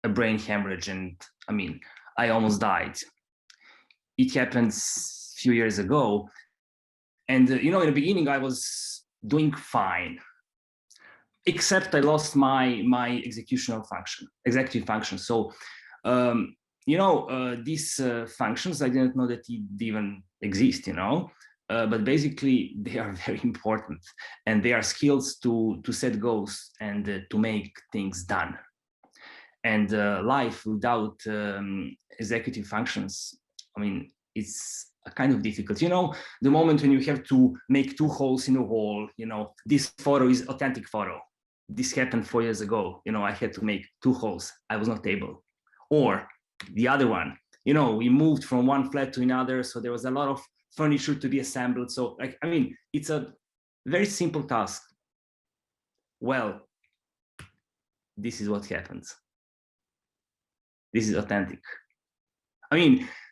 a brain hemorrhage, and I mean, I almost died. It happened a few years ago, and in the beginning I was doing fine, except I lost my executive function. So these functions, I didn't know that it even exist, but basically they are very important, and they are skills to set goals and to make things done. And life without executive functions, I mean, it's a kind of difficult. The moment when you have to make 2 holes in a wall, this photo is authentic photo. This happened 4 years ago. I had to make 2 holes. I was not able. Or the other one, we moved from one flat to another, so there was a lot of furniture to be assembled. So it's a very simple task. Well, this is what happens. This is authentic.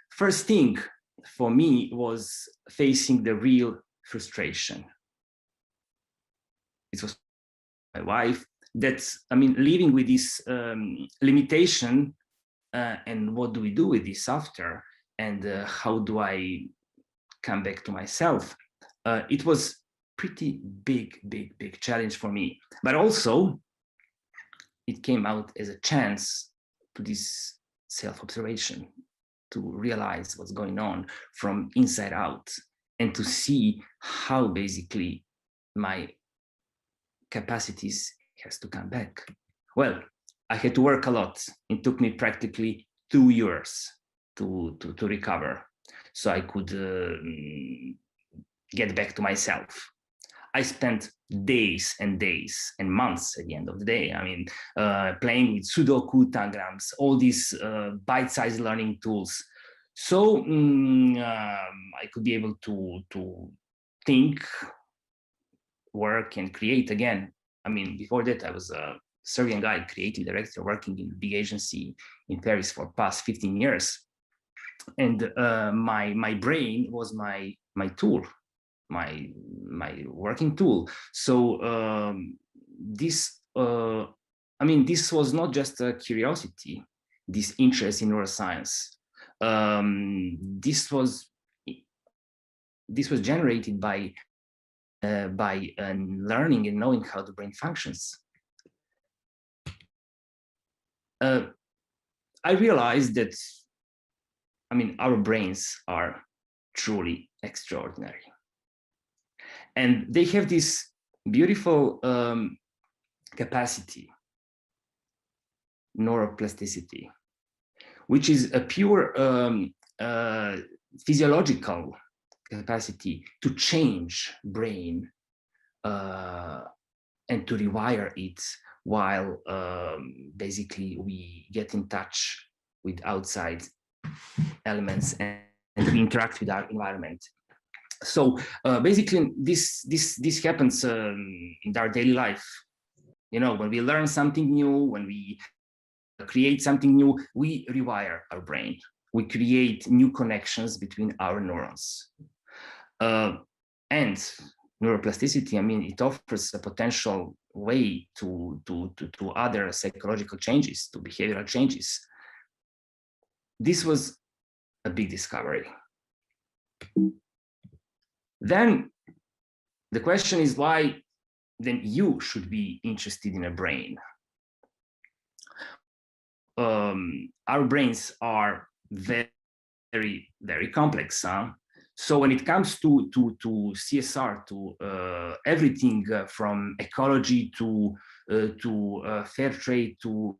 First thing for me was facing the real frustration. It was my wife. Living with this limitation, and what do we do with this after? And how do I come back to myself? It was pretty big challenge for me. But also, it came out as a chance to this self-observation, to realize what's going on from inside out, and to see how basically my capacities has to come back. Well, I had to work a lot. It took me practically 2 years to recover, so I could get back to myself. I spent days and days and months at the end of the day. Playing with Sudoku, Tangrams, all these bite-sized learning tools. So I could be able to think, work, and create again. Before that, I was a Serbian guy, creative director, working in a big agency in Paris for past 15 years. And my brain was my tool, my working tool. So this was not just a curiosity, this interest in neuroscience. This was generated by learning and knowing how the brain functions. I realized that our brains are truly extraordinary. And they have this beautiful capacity, neuroplasticity, which is a pure physiological capacity to change brain and to rewire it while basically we get in touch with outside elements and we interact with our environment. So basically, this happens in our daily life. When we learn something new, when we create something new, we rewire our brain. We create new connections between our neurons. And neuroplasticity, it offers a potential way to other psychological changes, to behavioral changes. This was a big discovery. Then the question is, why then you should be interested in a brain? Our brains are very, very complex. So when it comes to CSR, to everything from ecology to fair trade to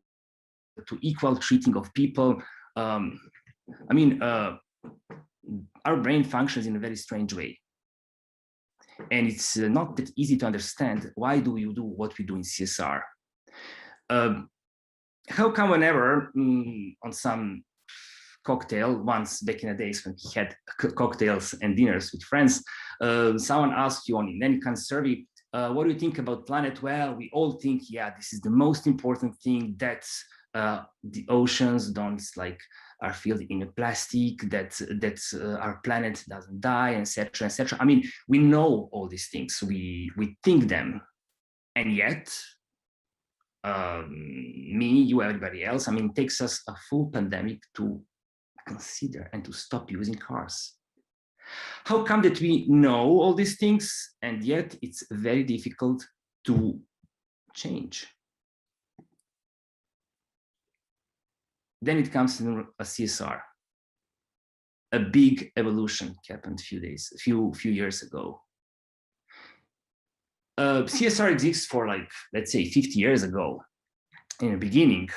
equal treating of people, our brain functions in a very strange way. And it's not that easy to understand why do we do what we do in CSR. How come whenever on some cocktail, once back in the days when we had cocktails and dinners with friends, someone asks you in any kind of survey, what do you think about planet? Well, we all think, yeah, this is the most important thing, that the oceans don't are filled in a plastic, that our planet doesn't die, etc., etc. We know all these things, we think them, and yet me, you, everybody else. I mean, it takes us a full pandemic to consider and to stop using cars. How come that we know all these things and yet it's very difficult to change? Then it comes to a CSR. A big evolution happened a few years ago. CSR exists for, like, let's say 50 years ago. In the beginning,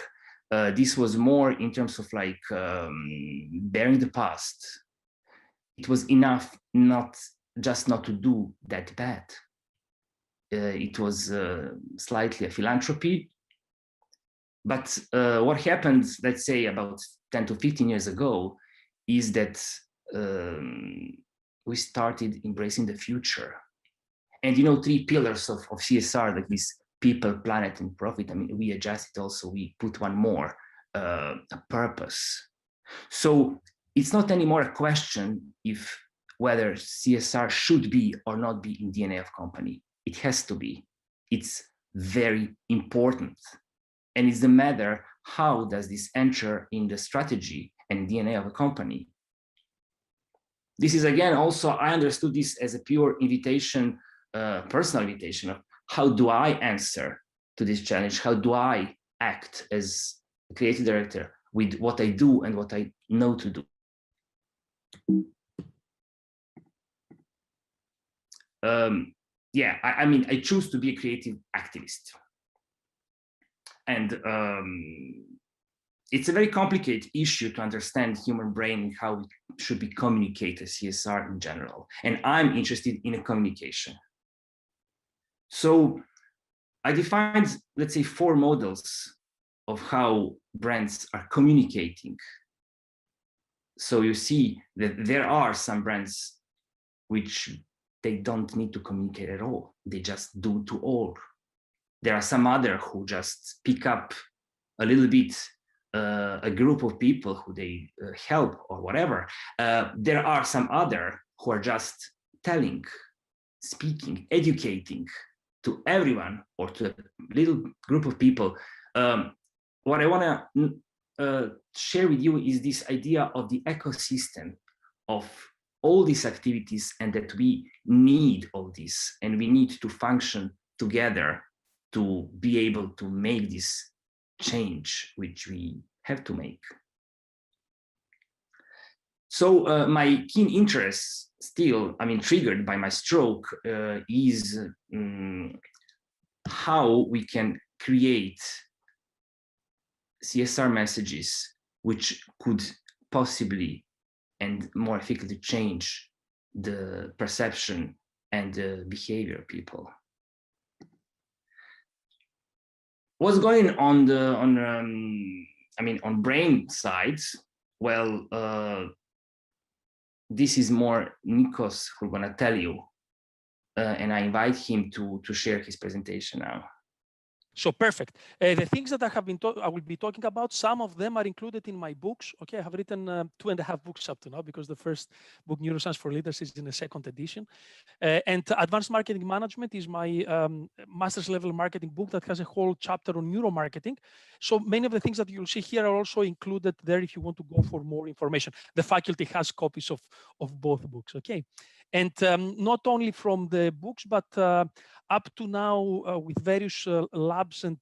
this was more in terms of like bearing the past. It was enough not to do that bad. It was slightly a philanthropy. But what happened, let's say about 10 to 15 years ago, is that we started embracing the future. And, you know, 3 pillars of CSR, like this: people, planet, and profit. I mean, we adjusted also, we put one more, a purpose. So it's not anymore a question if whether CSR should be or not be in DNA of company. It has to be. It's very important. And it's the matter, how does this enter in the strategy and DNA of a company? This is, again, also, I understood this as a pure invitation, personal invitation of how do I answer to this challenge? How do I act as a creative director with what I do and what I know to do? Yeah, I mean, I choose to be a creative activist. And it's a very complicated issue to understand human brain and how it should be communicated, CSR in general. And I'm interested in a communication. So I defined, let's say, 4 models of how brands are communicating. So you see that there are some brands which they don't need to communicate at all. They just do to all. There are some other who just pick up a little bit a group of people who they help or whatever. There are some other who are just telling, speaking, educating to everyone or to a little group of people. What I want to share with you is this idea of the ecosystem of all these activities, and that we need all this, and we need to function together to be able to make this change, which we have to make. So my keen interest still, I mean, triggered by my stroke, is how we can create CSR messages which could possibly and more effectively change the perception and the behavior of people. What's going on on brain side? Well, this is more Nikos who's gonna tell you, and I invite him to share his presentation now. So perfect. The things that I will be talking about, some of them are included in my books. Okay, I have written 2.5 books up to now, because the first book, Neuroscience for Leaders, is in the 2nd edition. And Advanced Marketing Management is my master's level marketing book that has a whole chapter on neuromarketing. So many of the things that you'll see here are also included there if you want to go for more information. The faculty has copies of both books. Okay. And not only from the books, but up to now with various labs and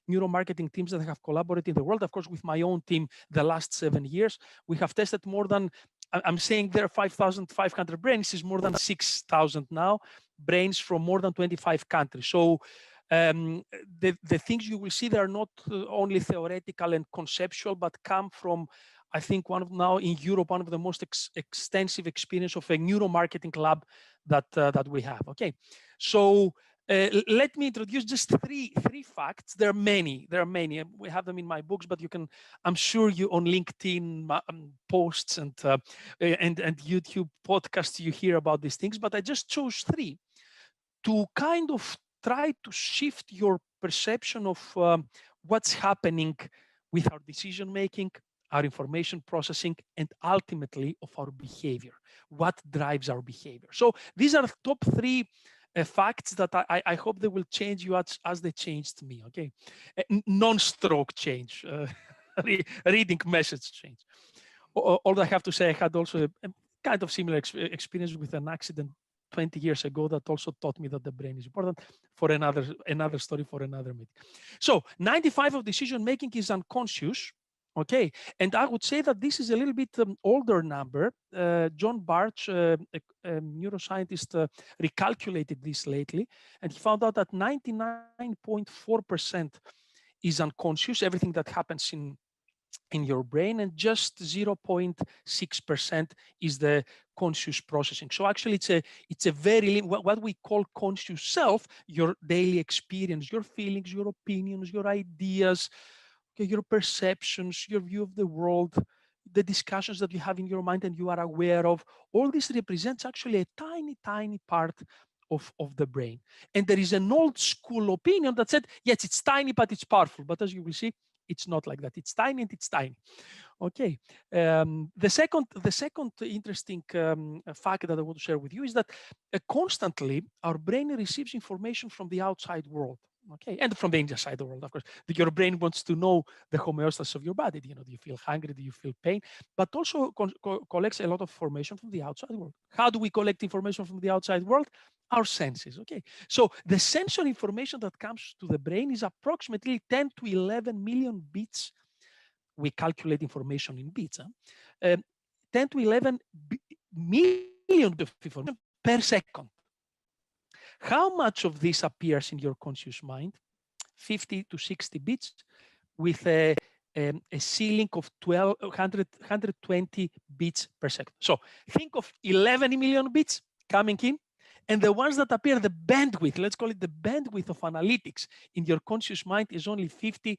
neuromarketing teams that have collaborated in the world, of course, with my own team, the last 7 years, we have tested more than, I'm saying there are 5,500 brains, is more than 6,000 now, brains from more than 25 countries. So the things you will see, they are not only theoretical and conceptual, but come from, I think, now in Europe, one of the most extensive experience of a neuromarketing lab that we have. Okay, so let me introduce just three facts. There are many. We have them in my books, but you can, I'm sure you on LinkedIn posts and YouTube podcasts, you hear about these things. But I just chose 3 to kind of try to shift your perception of what's happening with our decision making, our information processing, and ultimately of our behavior. What drives our behavior? So these are the top 3 facts that I hope they will change you as they changed me. Okay, non-stroke change, reading message change. Although I have to say, I had also a kind of similar experience with an accident 20 years ago that also taught me that the brain is important, for another story for another meeting. So 95% of decision making is unconscious. Okay, and I would say that this is a little bit older number. John Barch, a neuroscientist, recalculated this lately, and he found out that 99.4% is unconscious, everything that happens in your brain, and just 0.6% is the conscious processing. So actually it's a very what we call conscious self, your daily experience, your feelings, your opinions, your ideas, okay, your perceptions, your view of the world, the discussions that you have in your mind and you are aware of. All this represents actually a tiny part of the brain. And there is an old school opinion that said, yes, it's tiny, but it's powerful. But as you will see, it's not like that. It's tiny and it's tiny. Okay. The second interesting fact that I want to share with you is that constantly our brain receives information from the outside world. Okay, and from the inside the world, of course. Your brain wants to know the homeostasis of your body. You know, do you feel hungry? Do you feel pain? But also collects a lot of information from the outside world. How do we collect information from the outside world? Our senses. Okay, so the sensory information that comes to the brain is approximately 10 to 11 million bits. We calculate information in bits. 10 to 11 million of information per second. How much of this appears in your conscious mind? 50 to 60 bits with a ceiling of 120 bits per second. So think of 11 million bits coming in, and the ones that appear, the bandwidth, let's call it the bandwidth of analytics in your conscious mind is only 50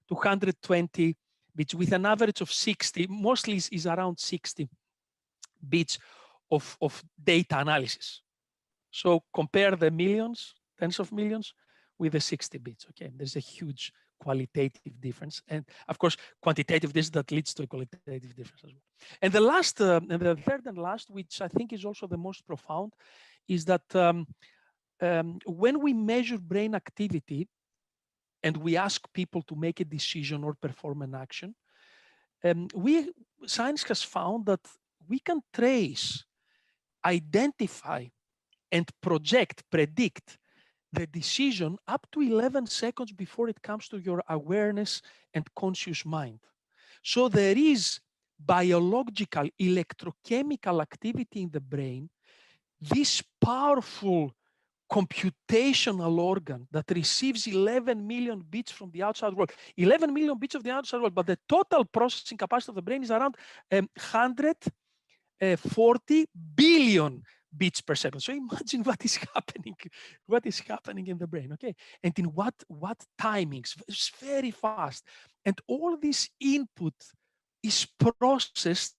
to 120 bits with an average of 60, mostly is around 60 bits of data analysis. So compare the millions, tens of millions with the 60 bits. Okay, there's a huge qualitative difference, and of course quantitative this that leads to a qualitative difference as well. And the last, and the third and last, which I think is also the most profound, is that when we measure brain activity and we ask people to make a decision or perform an action, science has found that we can trace, identify, and predict the decision up to 11 seconds before it comes to your awareness and conscious mind. So there is biological, electrochemical activity in the brain, this powerful computational organ that receives 11 million bits from the outside world, 11 million bits of the outside world, but the total processing capacity of the brain is around 140 billion bits per second. So imagine what is happening in the brain, okay? And in what timings? It's very fast. And all this input is processed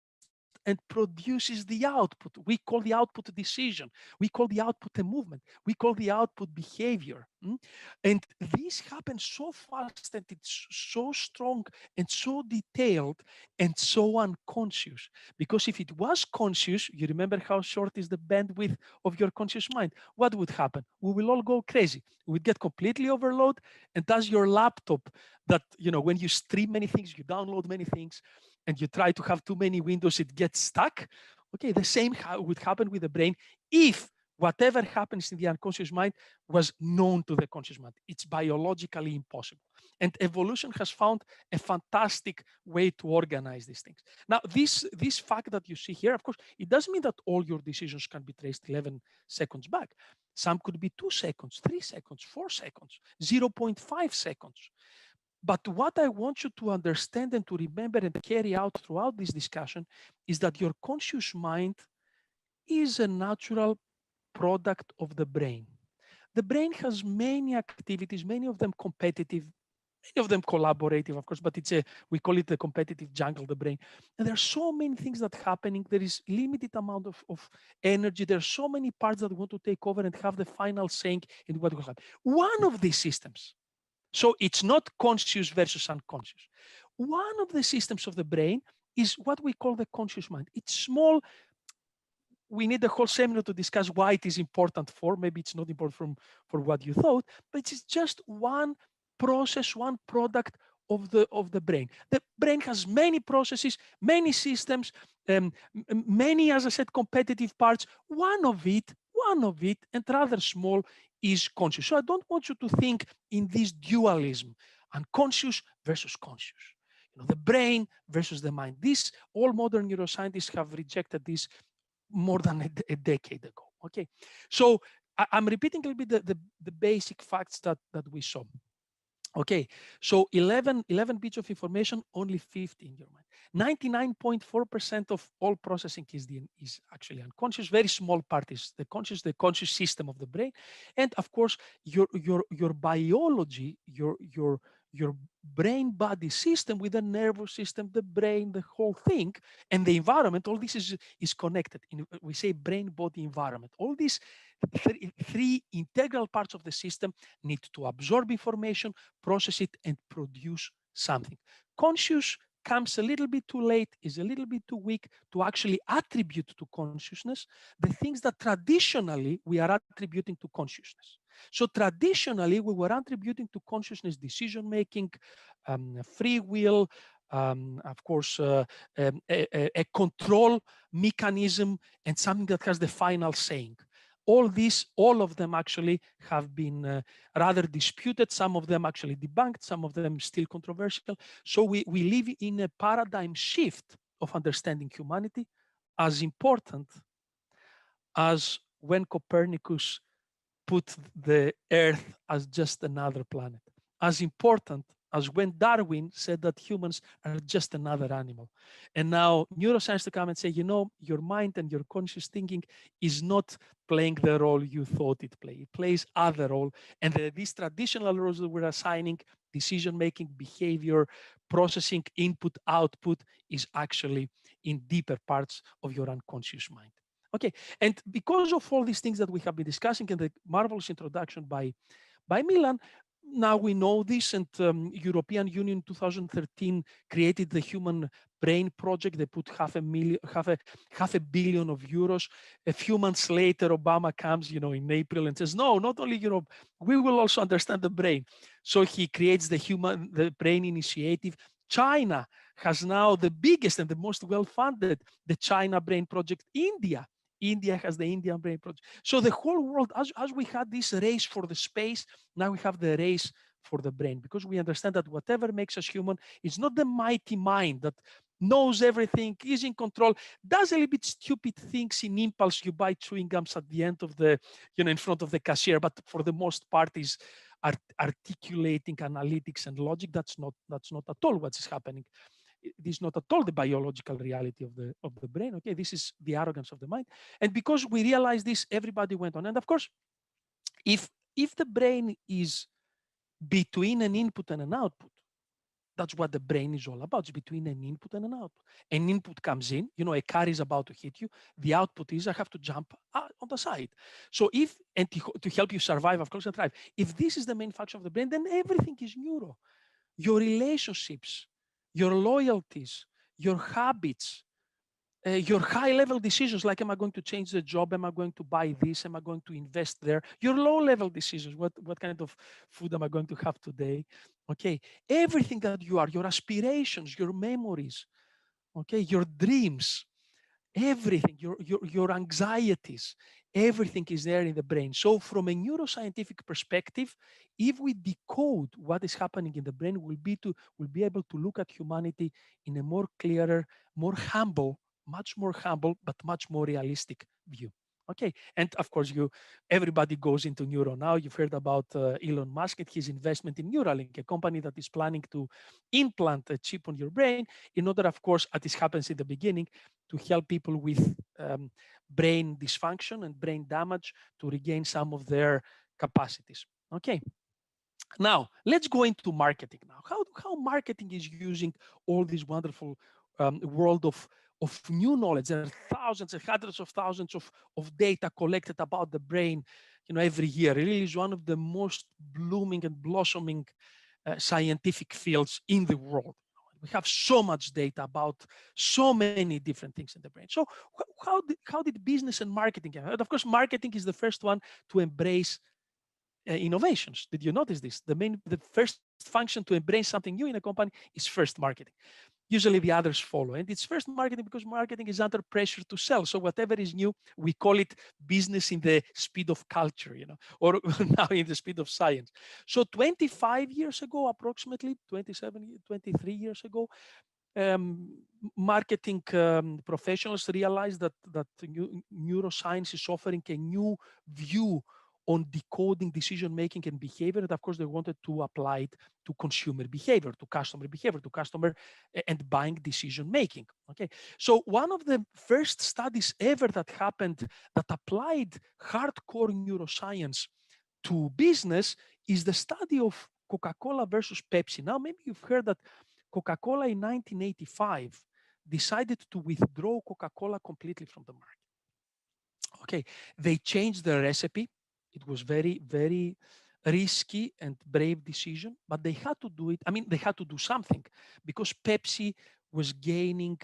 and produces the output. We call the output decision. We call the output a movement. We call the output behavior. And this happens so fast and it's so strong and so detailed and so unconscious. Because if it was conscious, you remember how short is the bandwidth of your conscious mind. What would happen? We will all go crazy. We would get completely overloaded. And that's your laptop that, you know, when you stream many things, you download many things, and you try to have too many windows, it gets stuck. Okay, the same would happen with the brain if whatever happens in the unconscious mind was known to the conscious mind. It's biologically impossible. And evolution has found a fantastic way to organize these things. Now, this fact that you see here, of course, it doesn't mean that all your decisions can be traced 11 seconds back. Some could be 2 seconds, 3 seconds, 4 seconds, 0.5 seconds. But what I want you to understand and to remember and carry out throughout this discussion is that your conscious mind is a natural product of the brain. The brain has many activities, many of them competitive, many of them collaborative, of course, but we call it the competitive jungle, the brain. And there are so many things that are happening. There is limited amount of energy. There are so many parts that want to take over and have the final saying in what will happen. One of these systems, so it's not conscious versus unconscious. One of the systems of the brain is what we call the conscious mind. It's small, we need a whole seminar to discuss why it is important for. Maybe it's not important for what you thought, but it's just one process, one product of the brain. The brain has many processes, many systems, many, as I said, competitive parts. One of it, and rather small, is conscious. So I don't want you to think in this dualism, unconscious versus conscious. The brain versus the mind. This, all modern neuroscientists have rejected this more than a decade ago. Okay, so I'm repeating a little bit the basic facts that we saw. Okay, so 11 bits of information, only 50 in your mind. 99.4% of all processing is actually unconscious. Very small part is the conscious system of the brain. And of course, your biology, your brain body system with the nervous system, the brain, the whole thing, and the environment, all this is connected. We say brain body environment. All these three integral parts of the system need to absorb information, process it, and produce something. Conscious comes a little bit too late, is a little bit too weak to actually attribute to consciousness the things that traditionally we are attributing to consciousness. So traditionally we were attributing to consciousness decision making, free will, of course, a control mechanism, and something that has the final saying. All of them actually have been rather disputed. Some of them actually debunked, some of them still controversial. So we live in a paradigm shift of understanding humanity, as important as when Copernicus put the Earth as just another planet, as important as when Darwin said that humans are just another animal. And now neuroscience to come and say, your mind and your conscious thinking is not playing the role you thought it played. It plays other role. And these traditional roles that we're assigning, decision-making, behavior, processing, input, output, is actually in deeper parts of your unconscious mind. Okay, and because of all these things that we have been discussing and the marvelous introduction by Milan, now we know this, and European Union 2013 created the Human Brain Project. They put half a billion of euros. A few months later, Obama comes, in April and says, no, not only Europe, we will also understand the brain. So he creates the Brain Initiative. China has now the biggest and the most well-funded, the China Brain Project. India has the Indian Brain Project. So the whole world, as we had this race for the space, now we have the race for the brain, because we understand that whatever makes us human is not the mighty mind that knows everything, is in control, does a little bit stupid things in impulse. You buy chewing gums at the end of in front of the cashier, but for the most part is articulating analytics and logic. That's not at all what is happening. This is not at all the biological reality of the brain. Okay, this is the arrogance of the mind. And because we realized this, everybody went on. And of course, if the brain is between an input and an output, that's what the brain is all about. It's between an input and an output. An input comes in, a car is about to hit you. The output is I have to jump on the side. So to help you survive, of course, and thrive. If this is the main function of the brain, then everything is neuro. Your relationships, your loyalties, your habits, your high-level decisions, like am I going to change the job? Am I going to buy this? Am I going to invest there? Your low-level decisions, what kind of food am I going to have today? Okay, everything that you are, your aspirations, your memories, okay, your dreams, everything, your anxieties, everything is there in the brain. So from a neuroscientific perspective, if we decode what is happening in the brain, we'll be able to look at humanity in a more clearer, more humble, much more humble, but much more realistic view. Okay, and of course, everybody goes into neuro now. You've heard about Elon Musk and his investment in Neuralink, a company that is planning to implant a chip on your brain in order, of course, as this happens in the beginning, to help people with brain dysfunction and brain damage to regain some of their capacities. Okay. Now, let's go into marketing now. How marketing is using all this wonderful world of new knowledge. There are thousands and hundreds of thousands of data collected about the brain, every year. It really is one of the most blooming and blossoming scientific fields in the world. We have so much data about so many different things in the brain. So how did business and marketing get? And of course, marketing is the first one to embrace innovations. Did you notice this? The first function to embrace something new in a company is first marketing. Usually the others follow, and it's first marketing because marketing is under pressure to sell. So whatever is new, we call it business in the speed of culture, or now in the speed of science. So 25 years ago, approximately 27, 23 years ago, marketing professionals realized that neuroscience is offering a new view on decoding decision making and behavior, and of course they wanted to apply it to consumer behavior, to customer and buying decision making. Okay, so one of the first studies ever that happened that applied hardcore neuroscience to business is the study of Coca-Cola versus Pepsi. Now maybe you've heard that Coca-Cola in 1985 decided to withdraw Coca-Cola completely from the market. Okay, they changed the recipe. It was very, very risky and brave decision, but they had to do it. I mean, they had to do something because Pepsi was gaining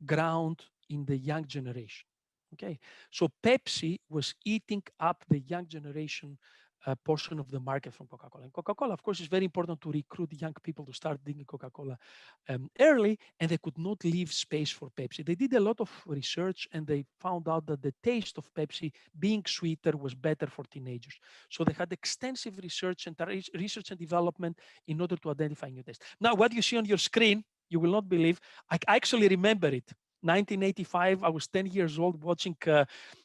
ground in the young generation. Okay, so Pepsi was eating up the young generation portion of the market from Coca-Cola. And Coca-Cola, of course, is very important to recruit young people to start drinking Coca-Cola early, and they could not leave space for Pepsi. They did a lot of research, and they found out that the taste of Pepsi, being sweeter, was better for teenagers. So they had extensive research and development in order to identify new tastes. Now, what you see on your screen, you will not believe, I actually remember it. 1985, I was 10 years old watching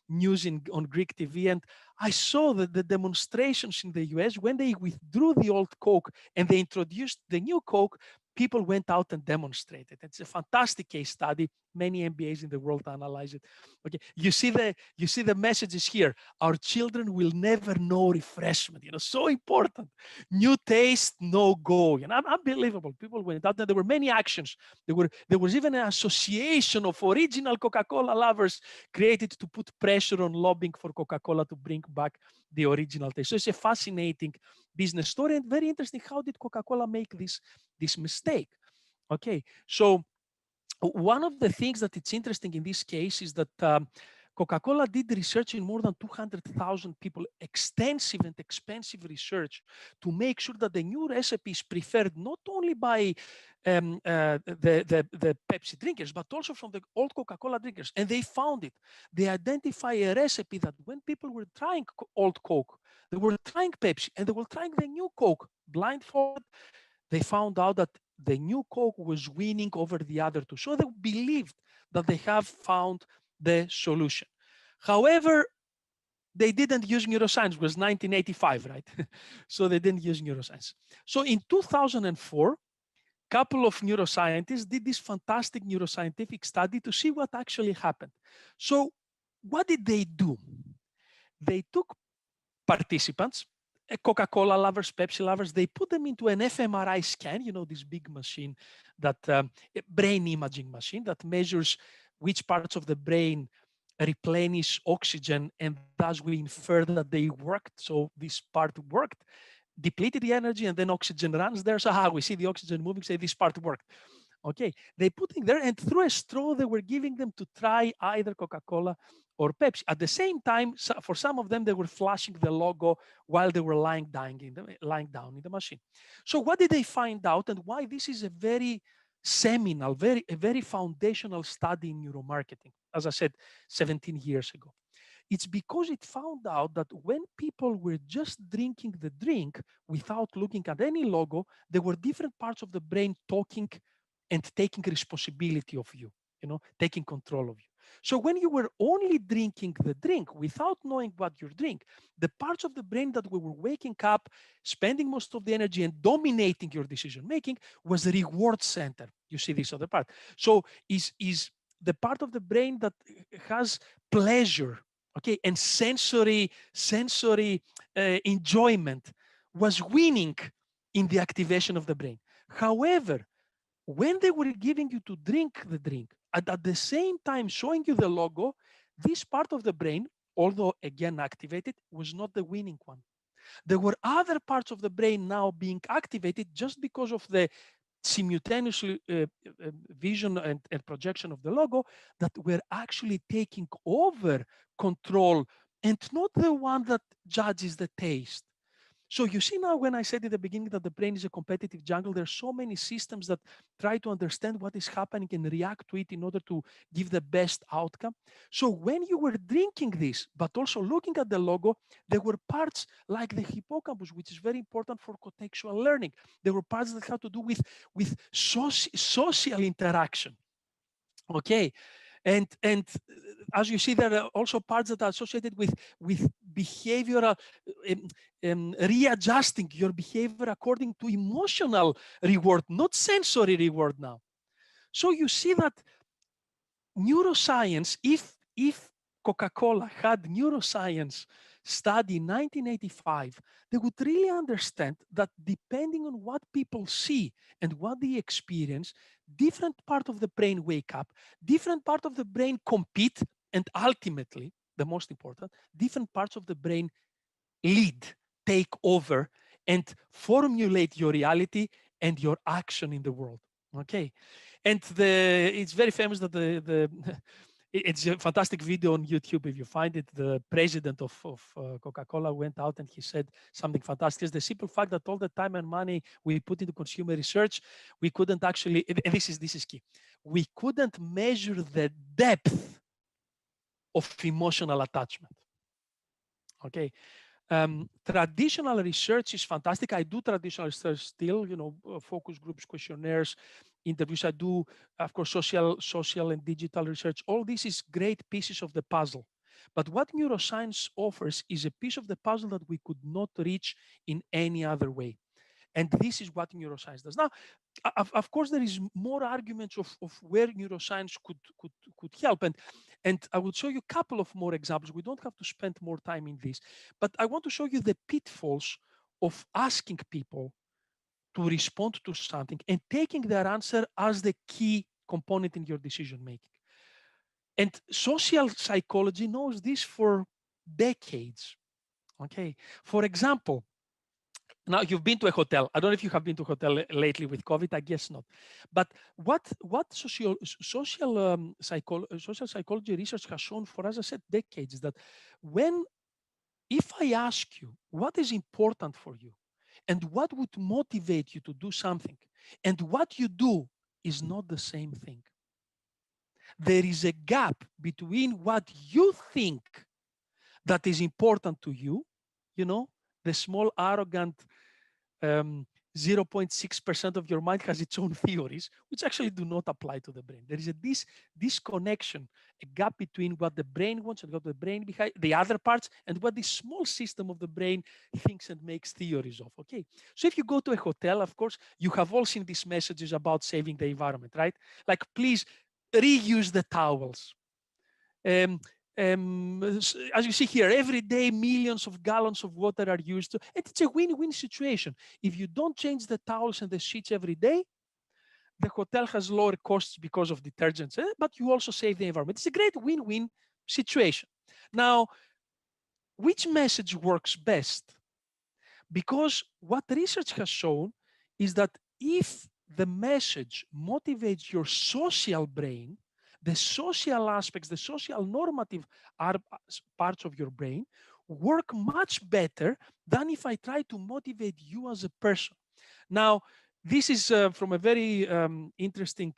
news on Greek TV, and I saw the demonstrations in the US when they withdrew the old Coke and they introduced the new Coke. People went out and demonstrated. It's a fantastic case study. Many MBAs in the world analyze it. Okay, you see the messages here. Our children will never know refreshment. So important. New taste, no go. Unbelievable. People went out there. There were many actions. There was even an association of original Coca-Cola lovers created to put pressure on lobbying for Coca-Cola to bring back the original taste. So it's a fascinating business story and very interesting. How did Coca-Cola make this mistake? Okay, so one of the things that it's interesting in this case is that Coca-Cola did research in more than 200,000 people, extensive and expensive research to make sure that the new recipe is preferred not only by the Pepsi drinkers, but also from the old Coca-Cola drinkers. And they found it. They identify a recipe that when people were trying old Coke, they were trying Pepsi, and they were trying the new Coke, blindfolded, they found out that the new Coke was winning over the other two. So they believed that they have found the solution. However, they didn't use neuroscience. It was 1985, right? So they didn't use neuroscience. So in 2004, a couple of neuroscientists did this fantastic neuroscientific study to see what actually happened. So what did they do? They took participants, Coca-Cola lovers, Pepsi lovers, they put them into an fMRI scan, this big machine, that brain imaging machine that measures which parts of the brain replenish oxygen, and thus we infer that they worked. So this part worked, depleted the energy, and then oxygen runs there. So we see the oxygen moving, say this part worked. Okay, they put it there, and through a straw, they were giving them to try either Coca-Cola or Pepsi. At the same time, for some of them, they were flashing the logo while they were lying down in the machine. So what did they find out, and why this is a very seminal, a very foundational study in neuromarketing, as I said, 17 years ago? It's because it found out that when people were just drinking the drink without looking at any logo, there were different parts of the brain talking and taking responsibility of you, taking control of you. So when you were only drinking the drink without knowing what you drink, the parts of the brain that were waking up, spending most of the energy and dominating your decision making was the reward center. You see this other part. So is the part of the brain that has pleasure, okay, and sensory enjoyment was winning in the activation of the brain. However, when they were giving you to drink the drink, at the same time showing you the logo, this part of the brain, although again activated, was not the winning one. There were other parts of the brain now being activated just because of the simultaneously vision and projection of the logo, that we're actually taking over control and not the one that judges the taste. So you see now, when I said at the beginning that the brain is a competitive jungle, there's so many systems that try to understand what is happening and react to it in order to give the best outcome. So when you were drinking this, but also looking at the logo, there were parts like the hippocampus, which is very important for contextual learning. There were parts that had to do with social interaction. Okay. And as you see, there are also parts that are associated with behavioral readjusting your behavior according to emotional reward, not sensory reward now. So you see that neuroscience, if Coca-Cola had neuroscience study in 1985, they would really understand that depending on what people see and what they experience, different part of the brain wake up, different part of the brain compete, and ultimately, the most important, different parts of the brain lead, take over, and formulate your reality and your action in the world. Okay, and it's very famous that it's a fantastic video on YouTube if you find it. The president of Coca-Cola went out and he said something fantastic. It's the simple fact that all the time and money we put into consumer research, we couldn't actually, and this is key, we couldn't measure the depth of emotional attachment. Okay. Traditional research is fantastic. I do traditional research still, focus groups, questionnaires, interviews. I do, of course, social and digital research. All this is great pieces of the puzzle. But what neuroscience offers is a piece of the puzzle that we could not reach in any other way. And this is what neuroscience does. Now, of course, there is more arguments of where neuroscience could help. And I will show you a couple of more examples. We don't have to spend more time in this. But I want to show you the pitfalls of asking people to respond to something and taking their answer as the key component in your decision making. And social psychology knows this for decades. Okay. For example, now you've been to a hotel. I don't know if you have been to a hotel lately with COVID. I guess not. But what social psychology research has shown for, as I said, decades, is that if I ask you what is important for you and what would motivate you to do something, and what you do is not the same thing. There is a gap between what you think that is important to you, the small arrogant 0.6% of your mind has its own theories, which actually do not apply to the brain. There is a disconnection, a gap between what the brain wants and what the brain behind the other parts, and what the small system of the brain thinks and makes theories of. Okay, so if you go to a hotel, of course, you have all seen these messages about saving the environment, right? Like, please reuse the towels. As you see here, every day millions of gallons of water are used, and it's a win-win situation. If you don't change the towels and the sheets every day, the hotel has lower costs because of detergents, but you also save the environment. It's a great win-win situation. Now, which message works best? Because what research has shown is that if the message motivates your social brain, the social aspects, the social normative parts of your brain work much better than if I try to motivate you as a person. Now, this is from a very interesting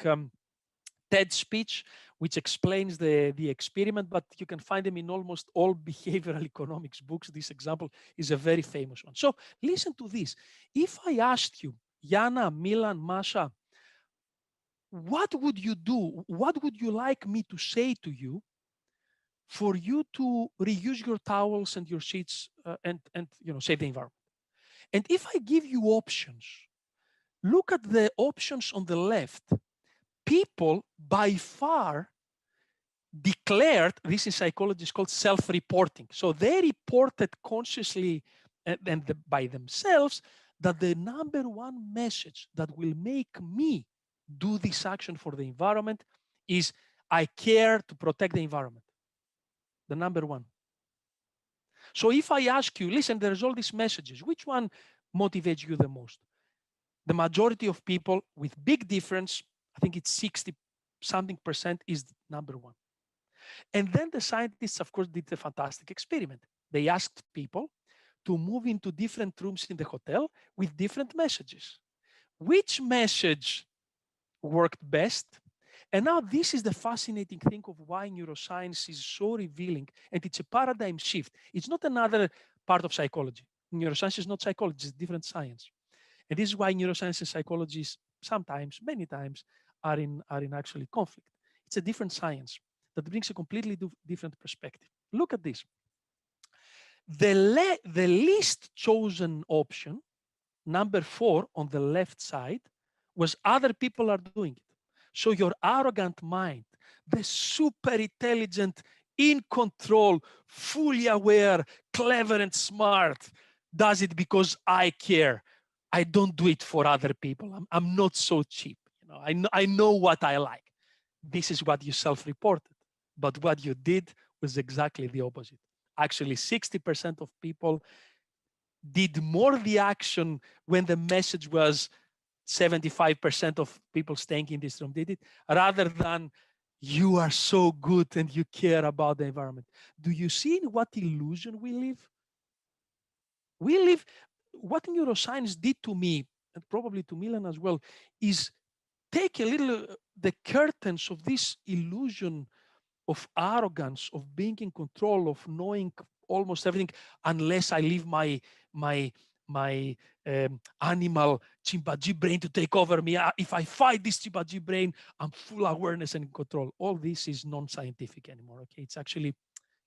TED speech, which explains the experiment, but you can find them in almost all behavioral economics books. This example is a very famous one. So listen to this. If I asked you, Yana, Milan, Masha, what would you do? What would you like me to say to you for you to reuse your towels and your sheets and save the environment? And if I give you options, look at the options on the left. People by far declared, this in psychology is called self-reporting. So they reported consciously and by themselves that the number one message that will make me do this action for the environment is I care to protect the environment. The number one. So if I ask you, listen, there's all these messages, which one motivates you the most? The majority of people with big difference, I think it's 60 something percent, is number one. And then the scientists, of course, did a fantastic experiment. They asked people to move into different rooms in the hotel with different messages. Which message worked best? And now this is the fascinating thing of why neuroscience is so revealing, and it's a paradigm shift. It's not another part of psychology. Neuroscience is not psychology, it's different science. And this is why neuroscience and psychology sometimes, many times, are in actually conflict. It's a different science that brings a completely different perspective. Look at this. The least chosen option, number 4 on the left side, was other people are doing it. So your arrogant mind, the super intelligent, in control, fully aware, clever and smart, does it because I care. I don't do it for other people. I'm not so cheap. You know, I know what I like. This is what you self-reported. But what you did was exactly the opposite. Actually, 60% of people did more the action when the message was 75% of people staying in this room did it, rather than you are so good and you care about the environment. Do you see in what illusion we live? We live, what neuroscience did to me, and probably to Milan as well, is take a little the curtains of this illusion of arrogance, of being in control, of knowing almost everything, unless I leave my animal chimpanzee brain to take over me. If I fight this chimpanzee brain, I'm full awareness and control. All this is non-scientific anymore. Okay, it's actually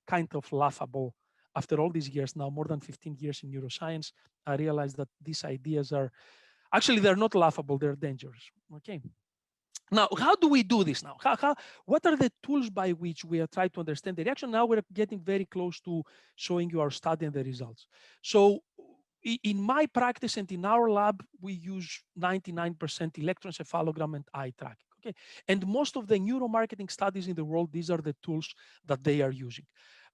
kind of laughable. After all these years now, more than 15 years in neuroscience, I realized that these ideas are actually, they're not laughable, they're dangerous. Okay. Now, how do we do this now? What are the tools by which we are trying to understand the reaction? Now we're getting very close to showing you our study and the results. So in my practice and in our lab, we use 99% electroencephalogram and eye tracking. Okay, and most of the neuromarketing studies in the world, these are the tools that they are using.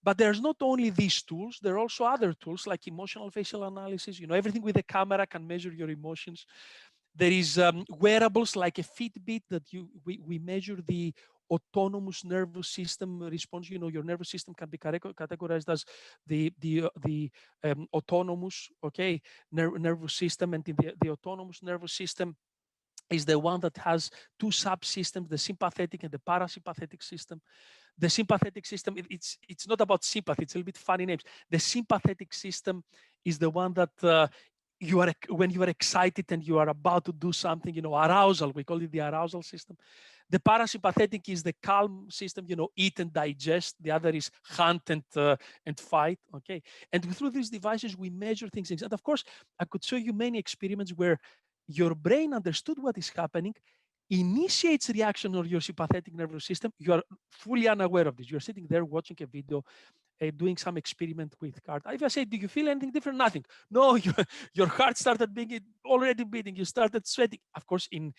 But there's not only these tools, there are also other tools like emotional facial analysis. You know, everything with a camera can measure your emotions. There is wearables like a Fitbit that we measure the autonomous nervous system response. You know, your nervous system can be categorized as the autonomous, okay, nervous system, and in the autonomous nervous system is the one that has two subsystems, the sympathetic and the parasympathetic system. The sympathetic system, it's not about sympathy, it's a little bit funny names. The sympathetic system is the one that when you are excited and you are about to do something, you know, arousal, we call it the arousal system. The parasympathetic is the calm system, you know, eat and digest. The other is hunt and fight, okay? And through these devices, we measure things. And of course, I could show you many experiments where your brain understood what is happening, initiates reaction on your sympathetic nervous system. You are fully unaware of this. You're sitting there watching a video, doing some experiment with card. If I say, do you feel anything different? Nothing. No, your heart started already beating. You started sweating. Of course, in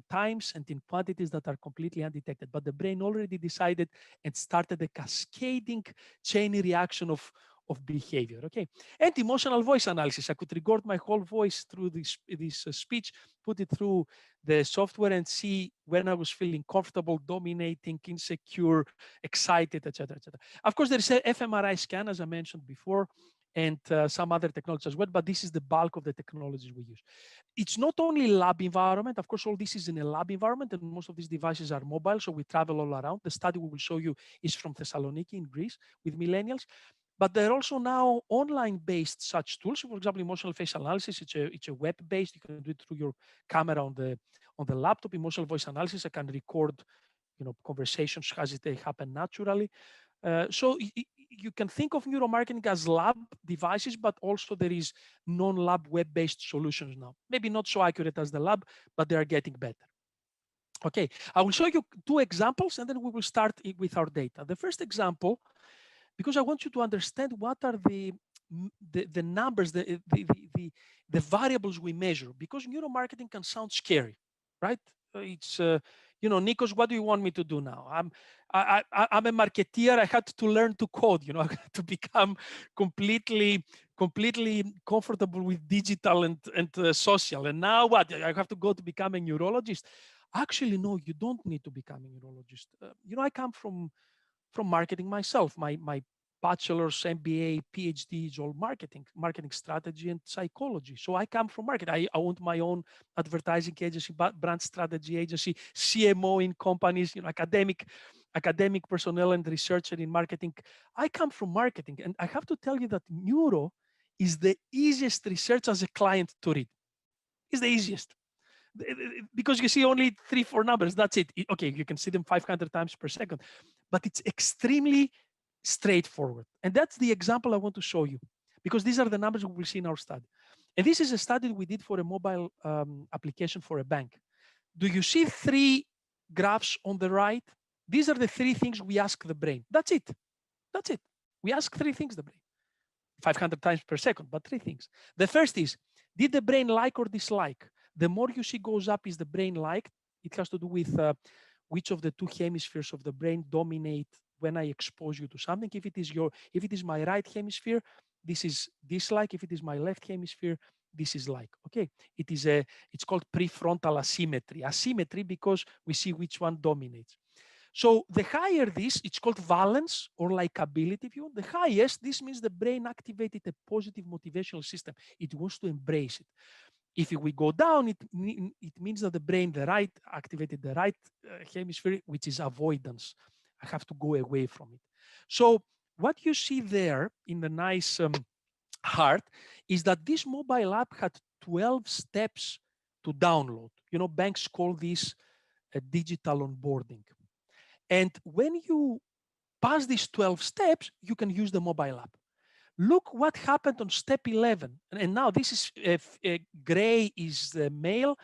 times and in quantities that are completely undetected. But the brain already decided and started a cascading chain reaction of behavior. Okay, and emotional voice analysis. I could record my whole voice through this speech, put it through the software, and see when I was feeling comfortable, dominating, insecure, excited, etc., etc. Of course, there is an fMRI scan, as I mentioned before, and some other technologies as well, but this is the bulk of the technologies we use. It's not only lab environment. Of course, all this is in a lab environment, and most of these devices are mobile, so we travel all around. The study we will show you is from Thessaloniki in Greece with millennials. But there are also now online-based such tools. For example, emotional facial analysis. It's a web-based. You can do it through your camera on the laptop. Emotional voice analysis. I can record, you know, conversations as they happen naturally. So you can think of neuromarketing as lab devices, but also there is non-lab web-based solutions now. Maybe not so accurate as the lab, but they are getting better. Okay, I will show you two examples, and then we will start with our data. The first example, because I want you to understand what are the numbers, the variables we measure, because neuromarketing can sound scary, right? It's you know, Nikos, what do you want me to do now? I'm a marketeer. I had to learn to code, you know, I had to become completely comfortable with digital and social. And now what? I have to go to become a neurologist. Actually, no, you don't need to become a neurologist. You know, I come from marketing myself. My bachelor's, MBA, PhD is all marketing strategy and psychology. So I come from marketing. I owned my own advertising agency, brand strategy agency, CMO in companies, you know, academic personnel and researcher in marketing. I come from marketing, and I have to tell you that neuro is the easiest research as a client to read. It's the easiest because you see only 3-4 numbers. That's it. Okay, you can see them 500 times per second, but it's extremely straightforward. And that's the example I want to show you, because these are the numbers we will see in our study. And this is a study we did for a mobile application for a bank. Do you see 3 graphs on the right? These are the 3 things we ask the brain. That's it. That's it. We ask 3 things the brain. 500 times per second, but 3 things. The first is, did the brain like or dislike? The more you see goes up is the brain liked. It has to do with which of the 2 hemispheres of the brain dominate when I expose you to something. If it is my right hemisphere, this is dislike. If it is my left hemisphere, this is like. Okay, it's called prefrontal asymmetry. Asymmetry because we see which one dominates. So the higher this, it's called valence or likability view. The highest, this means the brain activated a positive motivational system. It wants to embrace it. If we go down, it means that the brain, activated the right hemisphere, which is avoidance. I have to go away from it. So what you see there in the nice heart is that this mobile app had 12 steps to download. You know, banks call this a digital onboarding. And when you pass these 12 steps, you can use the mobile app. Look what happened on step 11. And now this is gray is the male,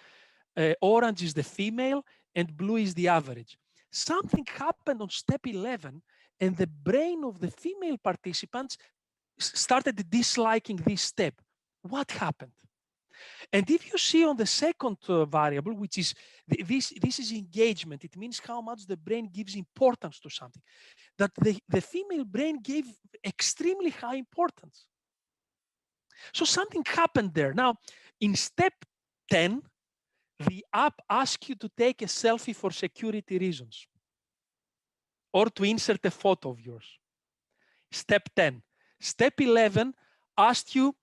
orange is the female, and blue is the average. Something happened on step 11, and the brain of the female participants started disliking this step. What happened? And if you see on the second variable, which is this is engagement, it means how much the brain gives importance to something, that the female brain gave extremely high importance. So something happened there. Now, in step 10, the app asks you to take a selfie for security reasons or to insert a photo of yours. Step 10. Step 11 asked you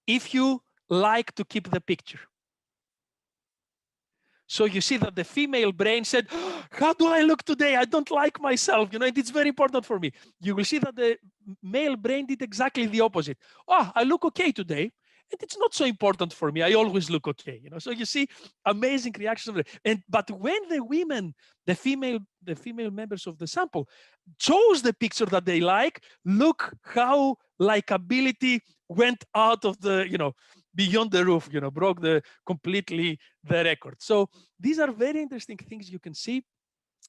if you like to keep the picture. So you see that the female brain said, how do I look today? I don't like myself, you know, and it's very important for me. You will see that the male brain did exactly the opposite. Oh, I look okay today, and it's not so important for me. I always look okay, you know. So you see amazing reactions. But when the women, the female members of the sample chose the picture that they like, look how likability went out of the, you know, beyond the roof, you know, broke completely the record. So these are very interesting things you can see.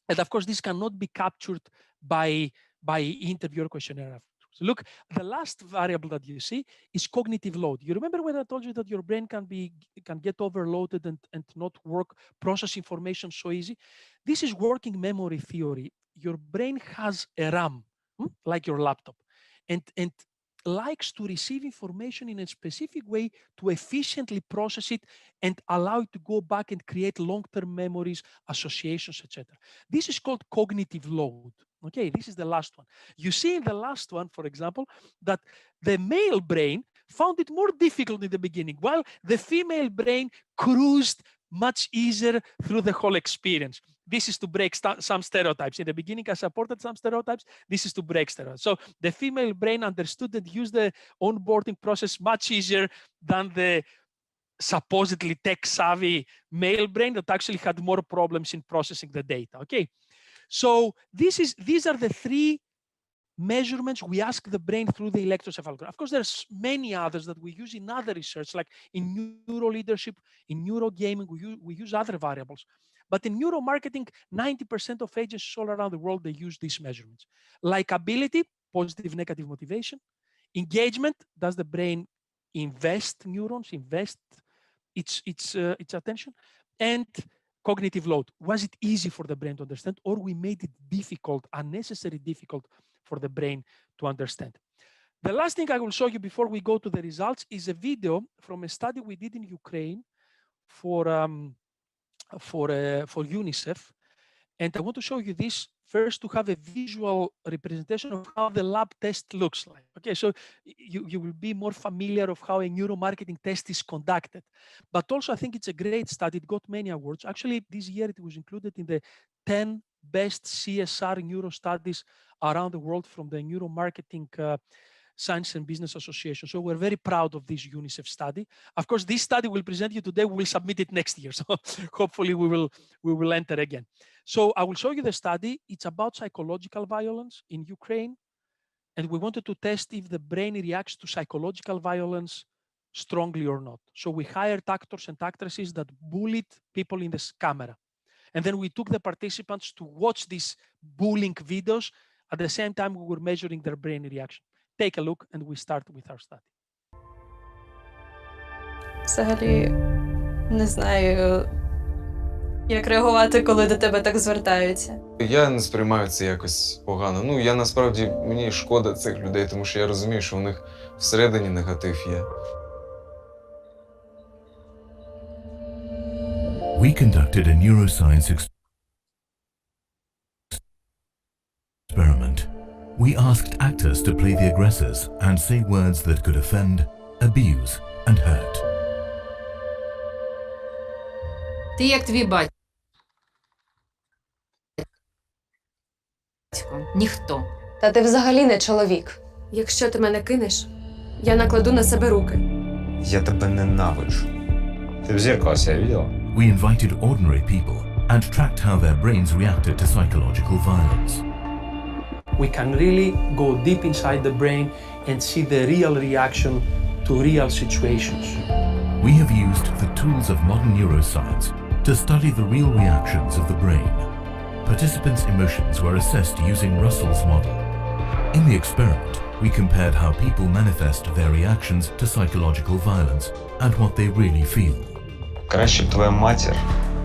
And of course, this cannot be captured by interview or questionnaire. So look, the last variable that you see is cognitive load. You remember when I told you that your brain can get overloaded and not process information so easy? This is working memory theory. Your brain has a RAM, like your laptop, and likes to receive information in a specific way to efficiently process it and allow it to go back and create long-term memories, associations, etc. This is called cognitive load. Okay, this is the last one. You see in the last one, for example, that the male brain found it more difficult in the beginning, while the female brain cruised much easier through the whole experience. This is to break some stereotypes. In the beginning, I supported some stereotypes. This is to break stereotypes. So the female brain understood and used the onboarding process much easier than the supposedly tech-savvy male brain that actually had more problems in processing the data. Okay, so these are the 3 measurements we ask the brain through the electroencephalogram. Of course, there's many others that we use in other research, like in neuro leadership, in neurogaming, we use other variables. But in neuromarketing, 90% of agencies all around the world, they use these measurements. Likability, positive, negative motivation. Engagement, does the brain invest neurons, invest its attention? And cognitive load. Was it easy for the brain to understand, or we made it difficult, unnecessarily difficult for the brain to understand? The last thing I will show you before we go to the results is a video from a study we did in Ukraine for UNICEF. And I want to show you this first to have a visual representation of how the lab test looks like. Okay, so you will be more familiar of how a neuromarketing test is conducted. But also, I think it's a great study. It got many awards. Actually, this year it was included in the 10 best CSR neuro studies around the world from the Neuromarketing Science and Business Association. So we're very proud of this UNICEF study. Of course, this study we'll present you today. We will submit it next year. So hopefully we will enter again. So I will show you the study. It's about psychological violence in Ukraine. And we wanted to test if the brain reacts to psychological violence strongly or not. So we hired actors and actresses that bullied people in this camera. And then we took the participants to watch these bullying videos. At the same time, we were measuring their brain reaction. Take a look and we start with our study. Взагалі, не знаю, як реагувати, коли до тебе так звертаються. Я не сприймаю це якось погано. Ну, я насправді, мені шкода цих людей, тому що я розумію, що у них всередині негатив є. We conducted a neuroscience experiment. We asked actors to play the aggressors and say words that could offend, abuse, and hurt. Ти як твій батько? Ніхто. Та ти взагалі не чоловік. Якщо ти мене кинеш, я накладу на себе руки. Я тебе ненавиджу. Ти в зеркало себя видела? We invited ordinary people and tracked how their brains reacted to psychological violence. We can really go deep inside the brain and see the real reaction to real situations. We have used the tools of modern neuroscience to study the real reactions of the brain. Participants' emotions were assessed using Russell's model. In the experiment, we compared how people manifest their reactions to psychological violence and what they really feel. Краще б твоя матір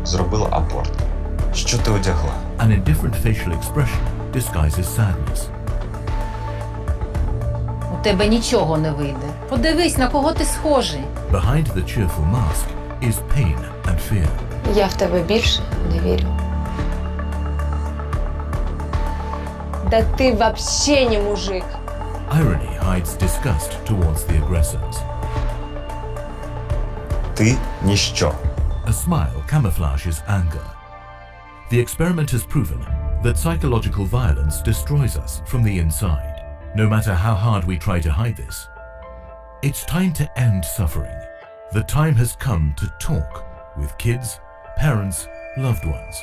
зробила аборт. Що ти одягла? An indifferent facial expression disguises sadness. У тебе нічого не вийде. Подивись, на кого ти схожий. Behind the cheerful mask is pain and fear. Я в тебе більше не вірю. Да ти вообще не мужик. Irony hides disgust towards the aggressors. Ти ніщо. A smile camouflages anger. The experiment has proven that psychological violence destroys us from the inside, no matter how hard we try to hide this. It's time to end suffering. The time has come to talk with kids, parents, loved ones.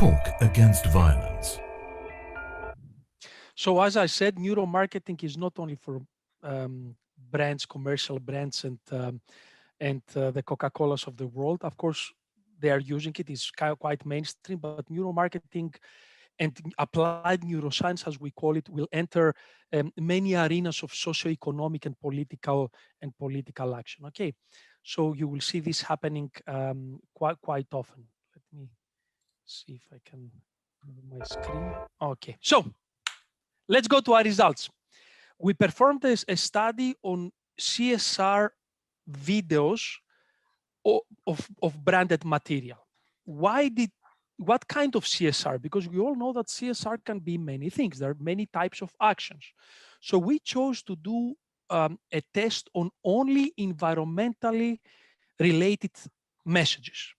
Talk against violence. So as I said, neuromarketing is not only for brands, commercial brands, and the Coca-Colas of the world. Of course, they are using it. It's quite mainstream, but neuromarketing and applied neuroscience, as we call it, will enter many arenas of socio-economic and political action. Okay, so you will see this happening quite often. Let me see if I can move my screen. Okay, so let's go to our results. We performed a study on CSR videos of branded material. What kind of CSR? Because we all know that CSR can be many things. There are many types of actions. So we chose to do a test on only environmentally related messages.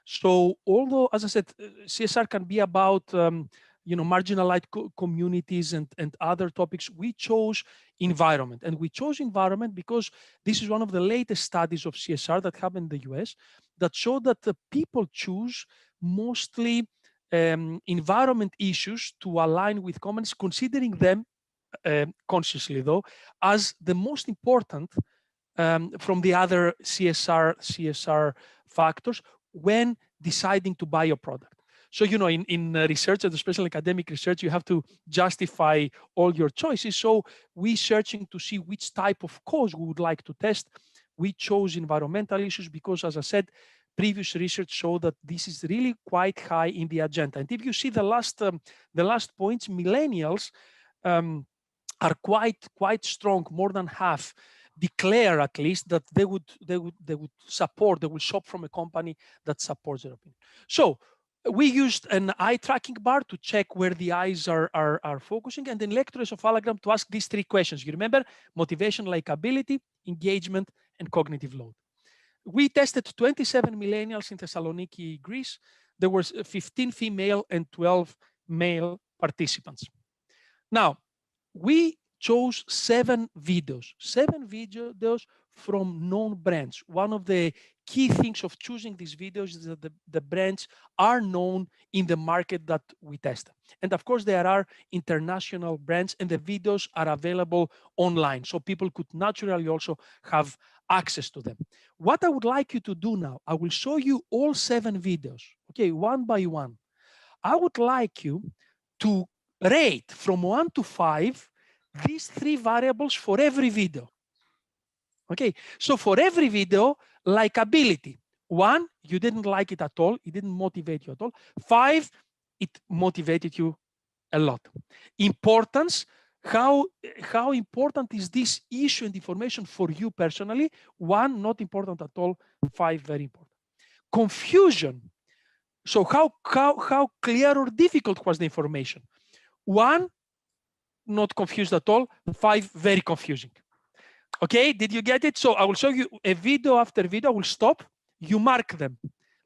So although, as I said, CSR can be about marginalized communities and other topics, we chose environment. And we chose environment because this is one of the latest studies of CSR that happened in the US that showed that the people choose mostly environment issues to align with comments, considering them consciously though, as the most important from the other CSR factors when deciding to buy a product. So, in research, and especially academic research, you have to justify all your choices. So we searching to see which type of cause we would like to test. We chose environmental issues because, as I said, previous research showed that this is really quite high in the agenda. And if you see the last points, millennials are quite strong. More than half declare, at least, that they would support, they will shop from a company that supports their opinion. So we used an eye tracking bar to check where the eyes are focusing, and an electroencephalogram to ask these 3 questions. You remember: motivation, likability, engagement, and cognitive load. We tested 27 millennials in Thessaloniki, Greece. There was 15 female and 12 male participants. Now, we chose 7 videos from known brands. One of the key things of choosing these videos is that the brands are known in the market that we test. And of course, there are international brands, and the videos are available online, so people could naturally also have access to them. What I would like you to do now, I will show you all 7 videos, okay, one by one. I would like you to rate from 1 to 5 these 3 variables for every video. Okay, so for every video, likability: 1, you didn't like it at all, it didn't motivate you at all. 5, it motivated you a lot. Importance: how important is this issue and information for you personally? 1, not important at all. 5, very important. Confusion: so how clear or difficult was the information? 1, not confused at all. 5, very confusing. Okay, did you get it? So I will show you a video after video. I will stop. You mark them.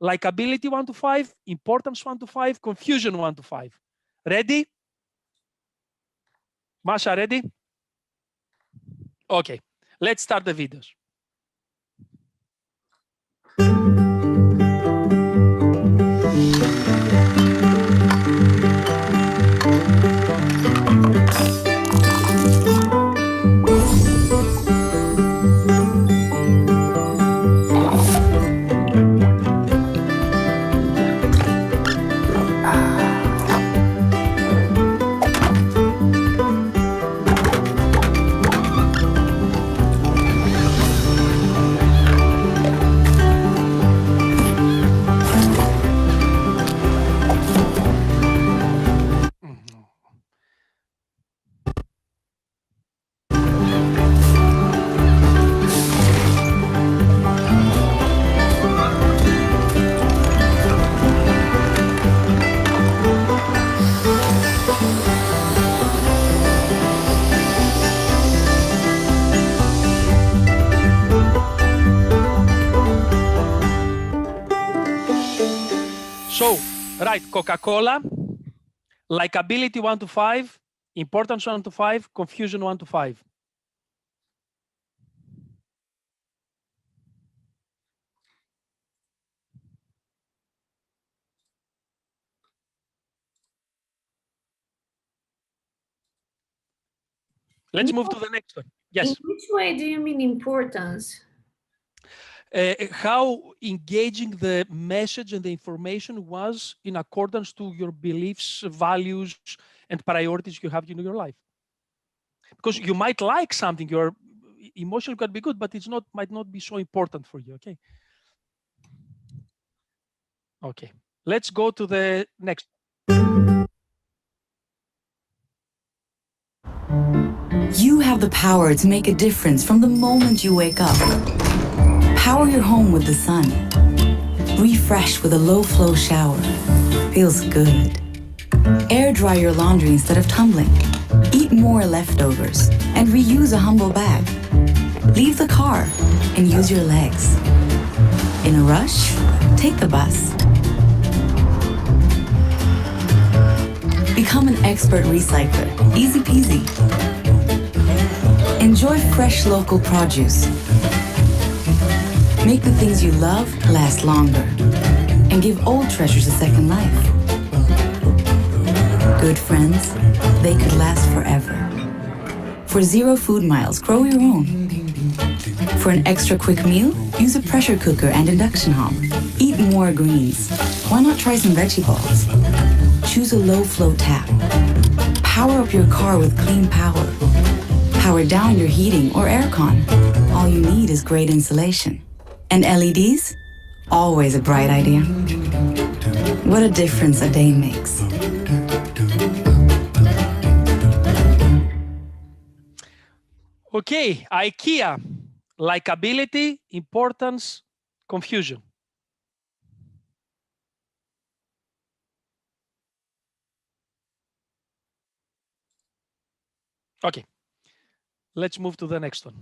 Likability 1 to 5, importance 1 to 5, confusion 1 to 5. Ready? Masha, ready? Okay, let's start the videos. So, right, Coca-Cola, likability 1 to 5, importance 1 to 5, confusion 1 to 5. Let's move to the next one. Yes. In which way do you mean importance? How engaging the message and the information was in accordance to your beliefs, values, and priorities you have in your life. Because you might like something, your emotion could be good, but it's not, might not be so important for you. Okay. Okay. Let's go to the next. You have the power to make a difference from the moment you wake up. Power your home with the sun. Refresh with a low-flow shower. Feels good. Air dry your laundry instead of tumbling. Eat more leftovers and reuse a humble bag. Leave the car and use your legs. In a rush? Take the bus. Become an expert recycler. Easy peasy. Enjoy fresh local produce. Make the things you love last longer. And give old treasures a second life. Good friends, they could last forever. For 0 food miles, grow your own. For an extra quick meal, use a pressure cooker and induction hob. Eat more greens. Why not try some veggie balls? Choose a low-flow tap. Power up your car with clean power. Power down your heating or aircon. all you need is great insulation. And LEDs? Always a bright idea. What a difference a day makes. Okay, IKEA, likability, importance, confusion. Okay, let's move to the next one.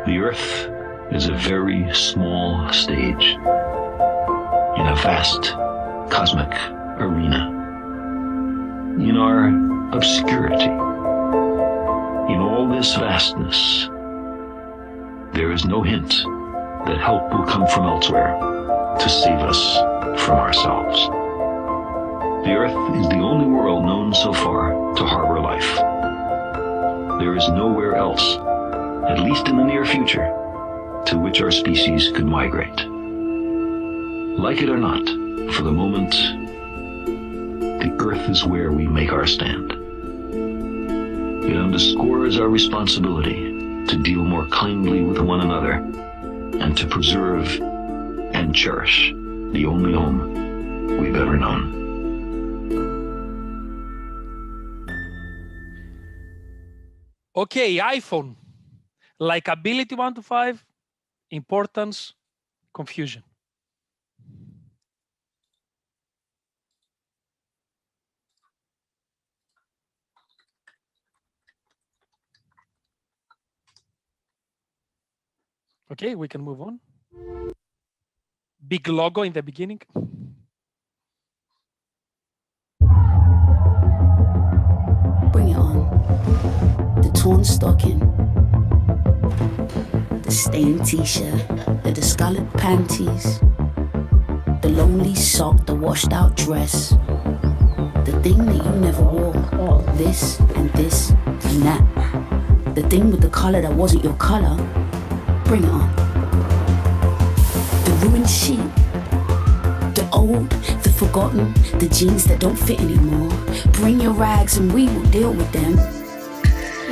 The Earth is a very small stage in a vast cosmic arena. In our obscurity, in all this vastness, there is no hint that help will come from elsewhere to save us from ourselves. The Earth is the only world known so far to harbor life. There is nowhere else, at least in the near future, to which our species could migrate. Like it or not, for the moment, the Earth is where we make our stand. It underscores our responsibility to deal more kindly with one another and to preserve and cherish the only home we've ever known. Okay, iPhone, likability 1 to 5, importance, confusion. Okay, we can move on. Big logo in the beginning. Bring it on. The torn stocking, the stained t-shirt, the discolored panties, the lonely sock, the washed out dress, the thing that you never wore, this and that, the thing with the color that wasn't your color. Bring it on. The ruined sheet, the old, the forgotten, the jeans that don't fit anymore. Bring your rags and we will deal with them.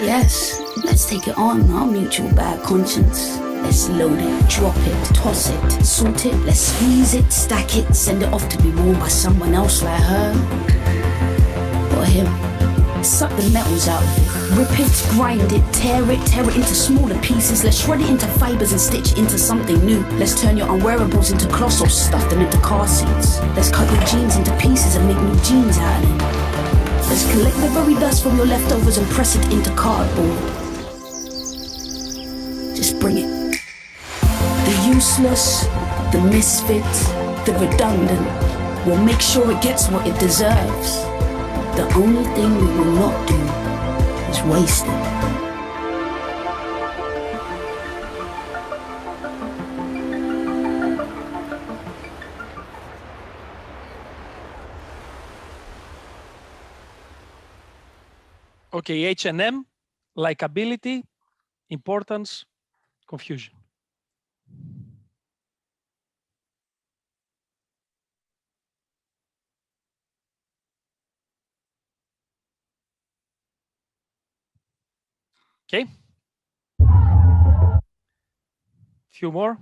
Yes, let's take it on, our mutual bad conscience. Let's load it, drop it, toss it, sort it, let's squeeze it, stack it, send it off to be worn by someone else like her or him. Suck the metals out of it, rip it, grind it, tear it into smaller pieces. Let's shred it into fibers and stitch it into something new. Let's turn your unwearables into cloths or stuff them into car seats. Let's cut your jeans into pieces and make new jeans out of them. Let's collect the very dust from your leftovers and press it into cardboard. Just bring it. The useless, the misfit, the redundant. We'll make sure it gets what it deserves. The only thing we will not do is waste it. Okay, H&M, likability, importance, confusion. Okay. Few more.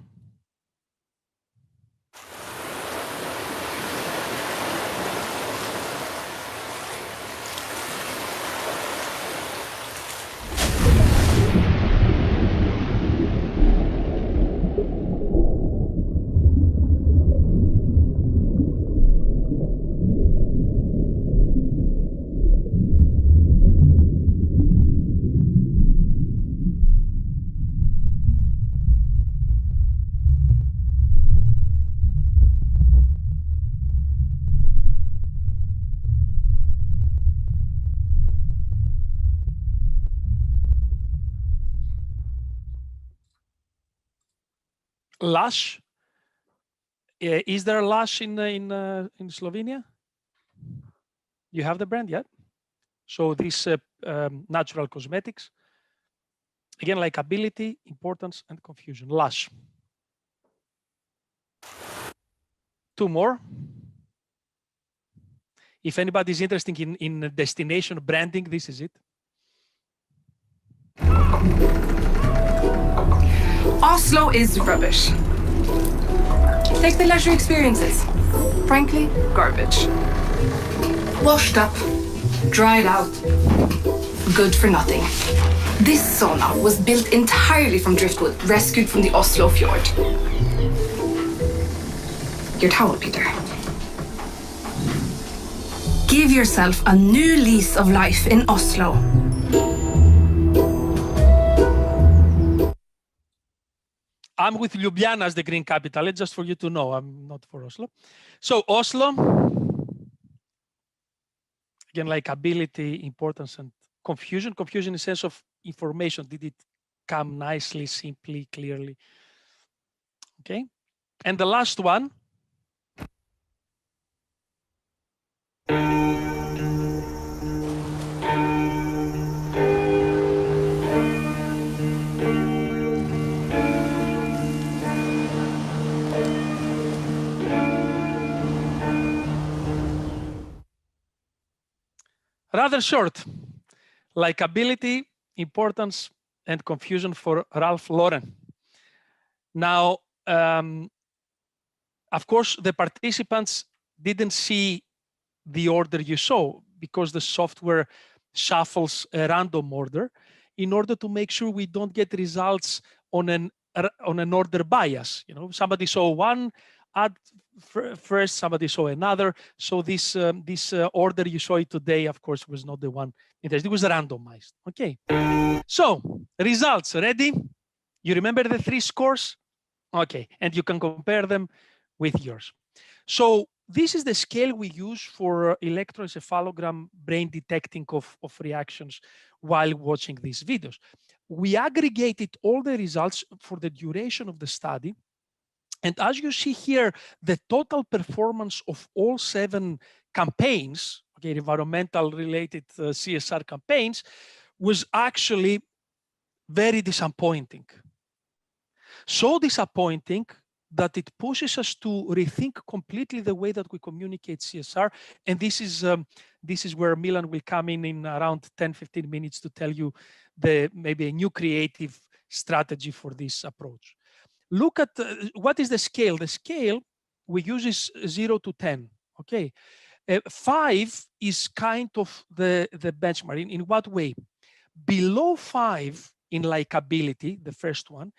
Lush. Is there a Lush in Slovenia? You have the brand yet? So this natural cosmetics. Again, likability, importance, and confusion. Lush. Two more. If anybody's interested in destination branding, this is it. Oslo is rubbish. Take the leisure experiences. Frankly, garbage. Washed up, dried out, good for nothing. This sauna was built entirely from driftwood, rescued from the Oslo fjord. Your towel, Peter. Give yourself a new lease of life in Oslo. I'm with Ljubljana as the green capital, just for you to know, I'm not for Oslo. So Oslo, again, likability, importance, and confusion. Confusion in the sense of information. Did it come nicely, simply, clearly? Okay. And the last one. Rather short, likability, importance, and confusion for Ralph Lauren. Now, of course, the participants didn't see the order you saw because the software shuffles a random order in order to make sure we don't get results on an order bias. You know, somebody saw one ad first, somebody saw another. So this order you saw it today, of course, was not the one. It was randomized. Okay. So results, ready? You remember the 3 scores? Okay, and you can compare them with yours. So this is the scale we use for electroencephalogram brain detecting of reactions while watching these videos. We aggregated all the results for the duration of the study. And as you see here, the total performance of all 7 campaigns, okay, environmental related CSR campaigns, was actually very disappointing. So disappointing that it pushes us to rethink completely the way that we communicate CSR. And this is where Milan will come in around 10-15 minutes to tell you maybe a new creative strategy for this approach. Look at what is the scale. The scale we use is 0 to 10. Okay, 5 is kind of the benchmark. In what way? Below 5 in likability, the first one,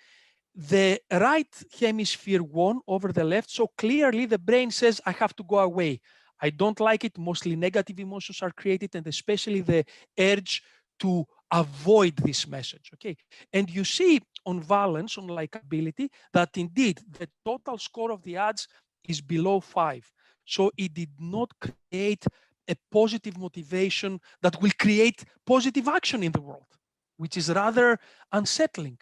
the right hemisphere won over the left. So clearly the brain says, I have to go away. I don't like it. Mostly negative emotions are created, and especially the urge to avoid this message. Okay. And you see on valence, on likability, that indeed the total score of the ads is below 5. So it did not create a positive motivation that will create positive action in the world, which is rather unsettling.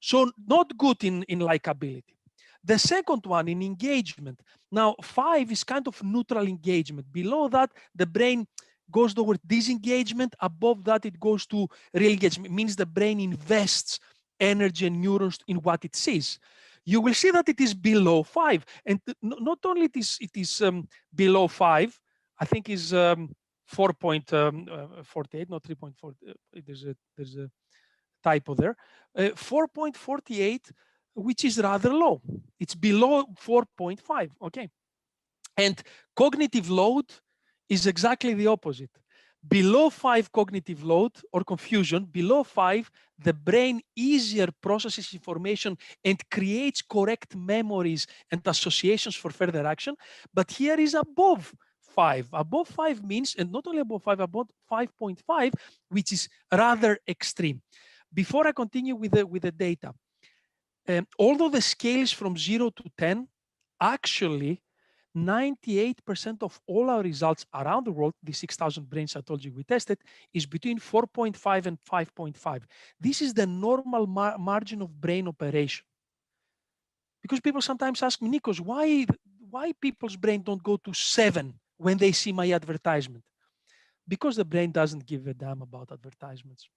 So not good in likability. The second one in engagement. Now 5 is kind of neutral engagement. Below that, the brain goes toward disengagement. Above that, it goes to real engagement. It means the brain invests energy and neurons in what it sees. You will see that it is below 5. And not only it is below 5, I think is 4.48, not 3.4. There's a typo there. 4.48, which is rather low. It's below 4.5. Okay. And cognitive load is exactly the opposite. Below 5 cognitive load or confusion, below 5, the brain easier processes information and creates correct memories and associations for further action. But here is above 5. Above 5 means, and not only above 5, above 5.5, which is rather extreme. Before I continue with the data, although the scale is from 0 to 10, actually 98% of all our results around the world, the 6,000 brains I told you we tested, is between 4.5 and 5.5. This is the normal margin of brain operation. Because people sometimes ask me, Nikos, why people's brain don't go to 7 when they see my advertisement? Because the brain doesn't give a damn about advertisements.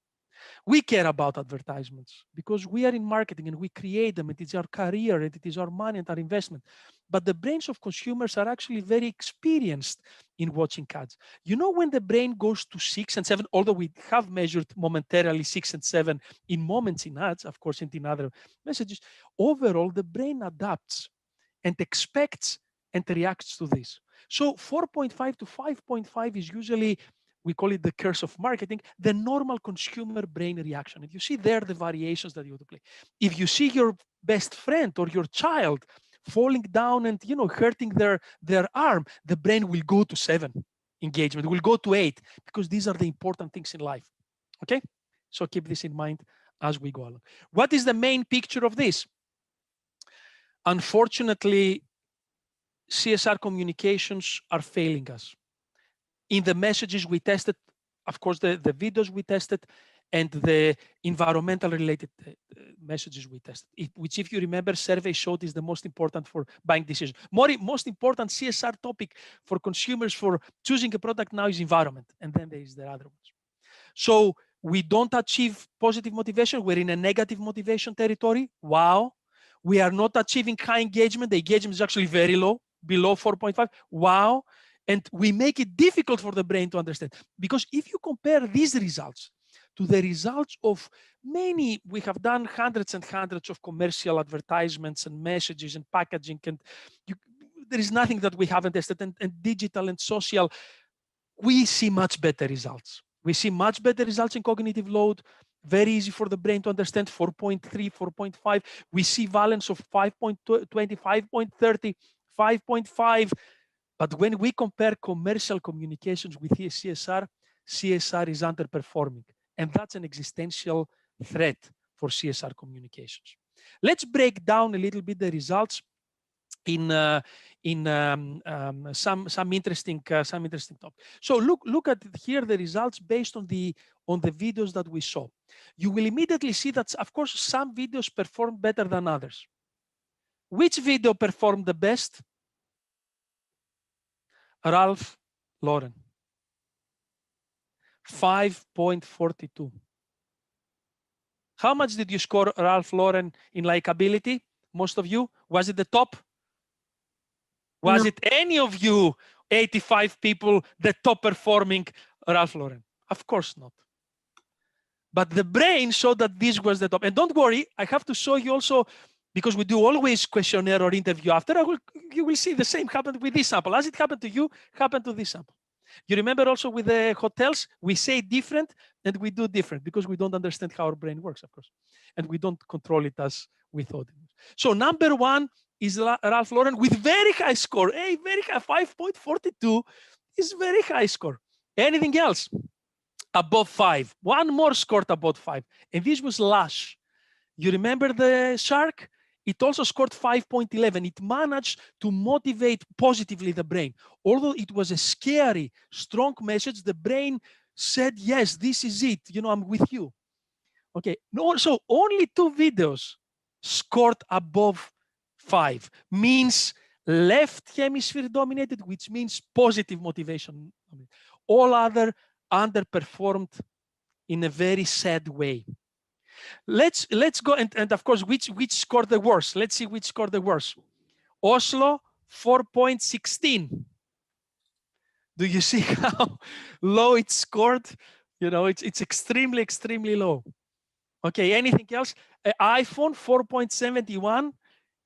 We care about advertisements because we are in marketing and we create them. It is our career, and it is our money and our investment. But the brains of consumers are actually very experienced in watching ads. You know, when the brain goes to 6 and 7, although we have measured momentarily 6 and 7 in moments in ads, of course, and in other messages, overall, the brain adapts and expects and reacts to this. So 4.5 to 5.5 is usually, we call it the curse of marketing, the normal consumer brain reaction. And you see there the variations that you have to play. If you see your best friend or your child falling down and, you know, hurting their arm, the brain will go to 7 engagement, will go to 8, because these are the important things in life. Okay, so keep this in mind as we go along. What is the main picture of this? Unfortunately, CSR communications are failing us. In the messages we tested, of course, the videos we tested, and the environmental related messages we tested, which, if you remember, survey showed is the most important for buying decisions. Most important CSR topic for consumers for choosing a product now is environment, and then there is the other ones. So we don't achieve positive motivation. We're in a negative motivation territory. Wow. We are not achieving high engagement. The engagement is actually very low, below 4.5. Wow. And we make it difficult for the brain to understand, because if you compare these results to the results of many, we have done hundreds and hundreds of commercial advertisements and messages and packaging, and there is nothing that we haven't tested, and digital and social, we see much better results. We see much better results in cognitive load, very easy for the brain to understand, 4.3, 4.5. We see valence of 5.20, 5.30, 5.5. But when we compare commercial communications with CSR, CSR is underperforming. And that's an existential threat for CSR communications. Let's break down a little bit the results in some interesting topics. So look at here the results based on the videos that we saw. You will immediately see that, of course, some videos performed better than others. Which video performed the best? Ralph Lauren. 5.42. How much did you score Ralph Lauren in likability? Most of you? Was it the top? Was it any of you 85 people the top performing Ralph Lauren? Of course not. But the brain showed that this was the top. And don't worry, I have to show you also, because we do always questionnaire or interview after, you will see the same happened with this sample. As it happened to you, happened to this sample. You remember also with the hotels, we say different and we do different because we don't understand how our brain works, of course. And we don't control it as we thought. So number one is Ralph Lauren with very high score. Hey, very high, 5.42 is very high score. Anything else? Above 5. One more scored above 5. And this was Lush. You remember the shark? It also scored 5.11. It managed to motivate positively the brain. Although it was a scary, strong message, the brain said, yes, this is it. You know, I'm with you. Okay. No, so only 2 videos scored above 5. Means left hemisphere dominated, which means positive motivation. All other underperformed in a very sad way. Let's go and of course which scored the worst. Let's see which scored the worst. Oslo 4.16. Do you see how low it scored? You know, it's extremely low. Okay, anything else? iPhone 4.71.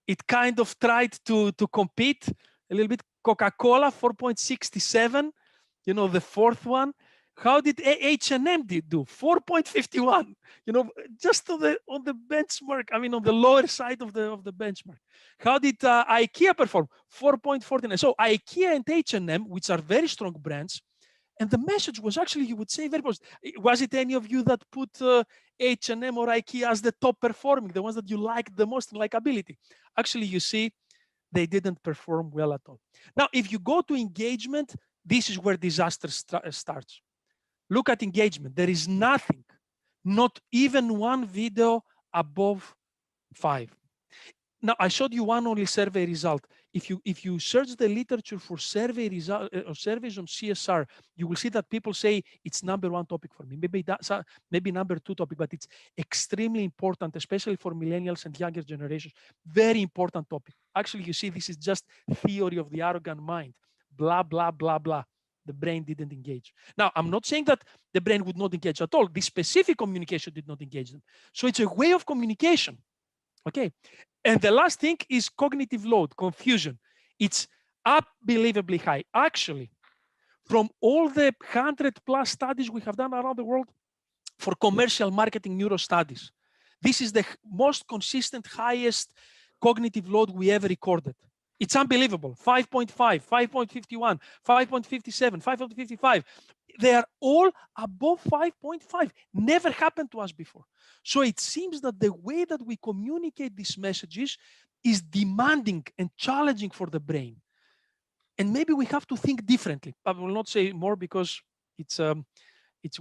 It kind of tried to compete a little bit. Coca-Cola 4.67. You know, the fourth one. How did H&M do? 4.51. You know, just on the benchmark. I mean, on the lower side of the benchmark. How did IKEA perform? 4.49. So IKEA and H&M, which are very strong brands, and the message was actually, you would say, very positive. Was it any of you that put H&M or IKEA as the top performing, the ones that you liked the most in likability? Actually, you see, they didn't perform well at all. Now, if you go to engagement, this is where disaster starts. Look at engagement. There is nothing, not even one video above 5. Now, I showed you one only survey result. if you search the literature for survey result or surveys on CSR, you will see that people say it's #1 topic for me. Maybe that's maybe #2 topic, but it's extremely important, especially for millennials and younger generations. Very important topic. Actually, you see, this is just theory of the arrogant mind. Blah blah blah blah. The brain didn't engage. Now, I'm not saying that the brain would not engage at all. This specific communication did not engage them. So it's a way of communication. Okay. And the last thing is cognitive load, confusion. It's unbelievably high. Actually, from all the 100+ studies we have done around the world for commercial marketing neuro studies, this is the most consistent, highest cognitive load we ever recorded. It's unbelievable. 5.5, 5.51, 5.57, 5.55. They are all above 5.5. Never happened to us before. So it seems that the way that we communicate these messages is demanding and challenging for the brain. And maybe we have to think differently. I will not say more because it's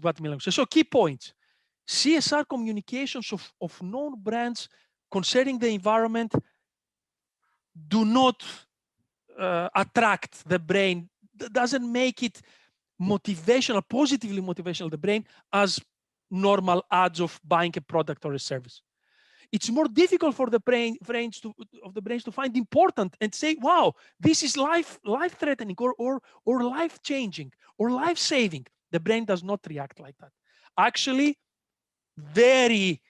what Milan says. So key points. CSR communications of known brands concerning the environment do not attract the brain, doesn't make it motivational, positively motivational, the brain, as normal ads of buying a product or a service. It's more difficult for the brains to find important and say, wow, this is life-threatening or life-changing or life-saving. The brain does not react like that. Actually, very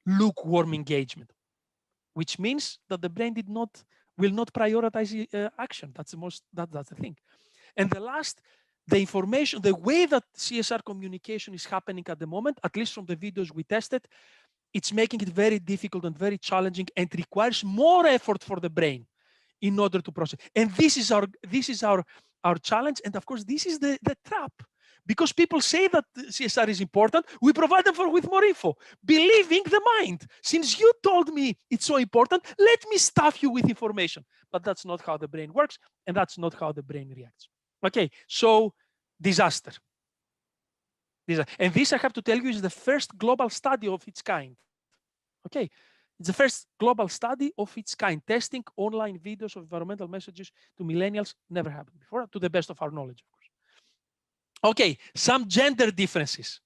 lukewarm engagement, which means that the brain will not prioritize action. That's the thing. And the last, the information, the way that CSR communication is happening at the moment, at least from the videos we tested, it's making it very difficult and very challenging and requires more effort for the brain in order to process. And this is our challenge. And of course, this is the trap. Because people say that CSR is important, we provide them with more info, believing the mind. Since you told me it's so important, let me stuff you with information. But that's not how the brain works, and that's not how the brain reacts. Okay, so disaster. And this, I have to tell you, is the first global study of its kind. Okay, it's the first global study of its kind, testing online videos of environmental messages to millennials. Never happened before, to the best of our knowledge, of course. Okay, some gender differences.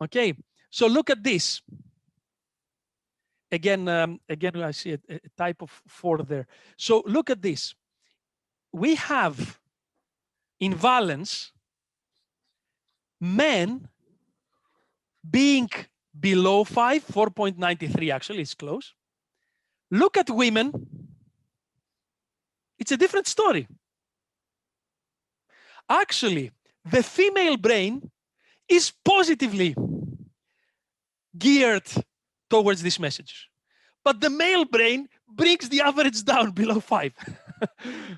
Okay, so look at this. Again, I see a type of 4 there. So look at this. We have in valence men being below 5, 4.93 actually is close. Look at women. It's a different story. Actually, the female brain is positively geared towards these messages, but the male brain brings the average down below 5.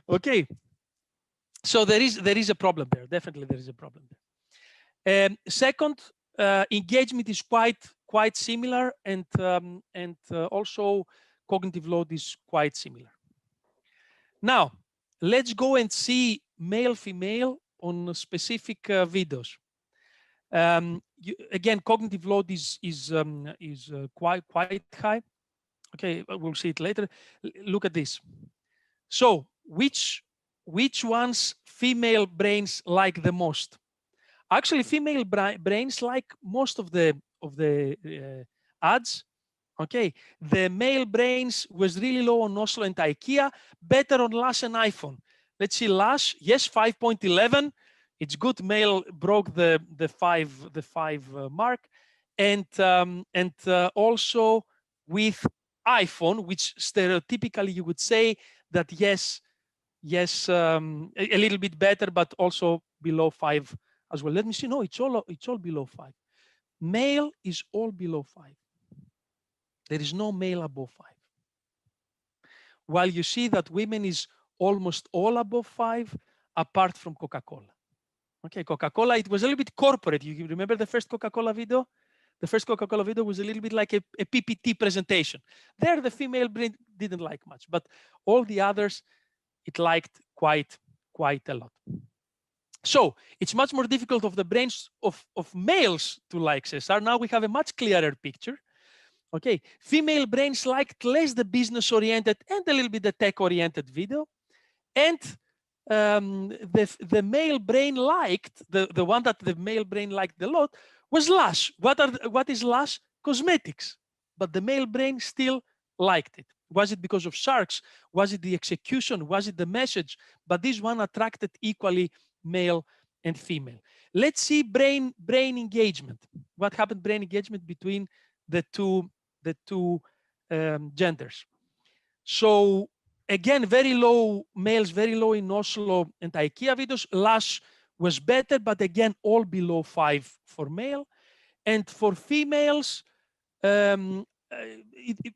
Okay, so there is a problem there. Definitely, there is a problem there. Second, engagement is quite similar, and also cognitive load is quite similar. Now, let's go and see male-female on specific videos. Again, cognitive load is quite high. Okay, we'll see it later. Look at this. So, which ones female brains like the most? Actually, female brains like most of the ads. Okay, the male brains was really low on Oslo and IKEA, better on Lush and iPhone. Let's see, Lush, yes, 5.11. It's good. Male broke the 5 mark, and also with iPhone, which stereotypically you would say that yes, a little bit better, but also below 5 as well. Let me see. No, it's all below 5. Male is all below 5. There is no male above 5. While you see that women is almost all above 5, apart from Coca-Cola. Okay, Coca-Cola, it was a little bit corporate. You remember the first Coca-Cola video? The first Coca-Cola video was a little bit like a PPT presentation. There, the female brain didn't like much, but all the others, it liked quite a lot. So it's much more difficult of the brains of males to like CSR. Now we have a much clearer picture. Okay, female brains liked less the business-oriented and a little bit the tech-oriented video. And the male brain liked, the one that the male brain liked a lot was Lush. What is Lush? Cosmetics. But the male brain still liked it. Was it because of sharks? Was it the execution? Was it the message? But this one attracted equally male and female. Let's see brain engagement. What happened brain engagement between the two genders? So again, very low males, very low in Oslo and IKEA videos. Lush was better, but again, all below 5 for male. And for females,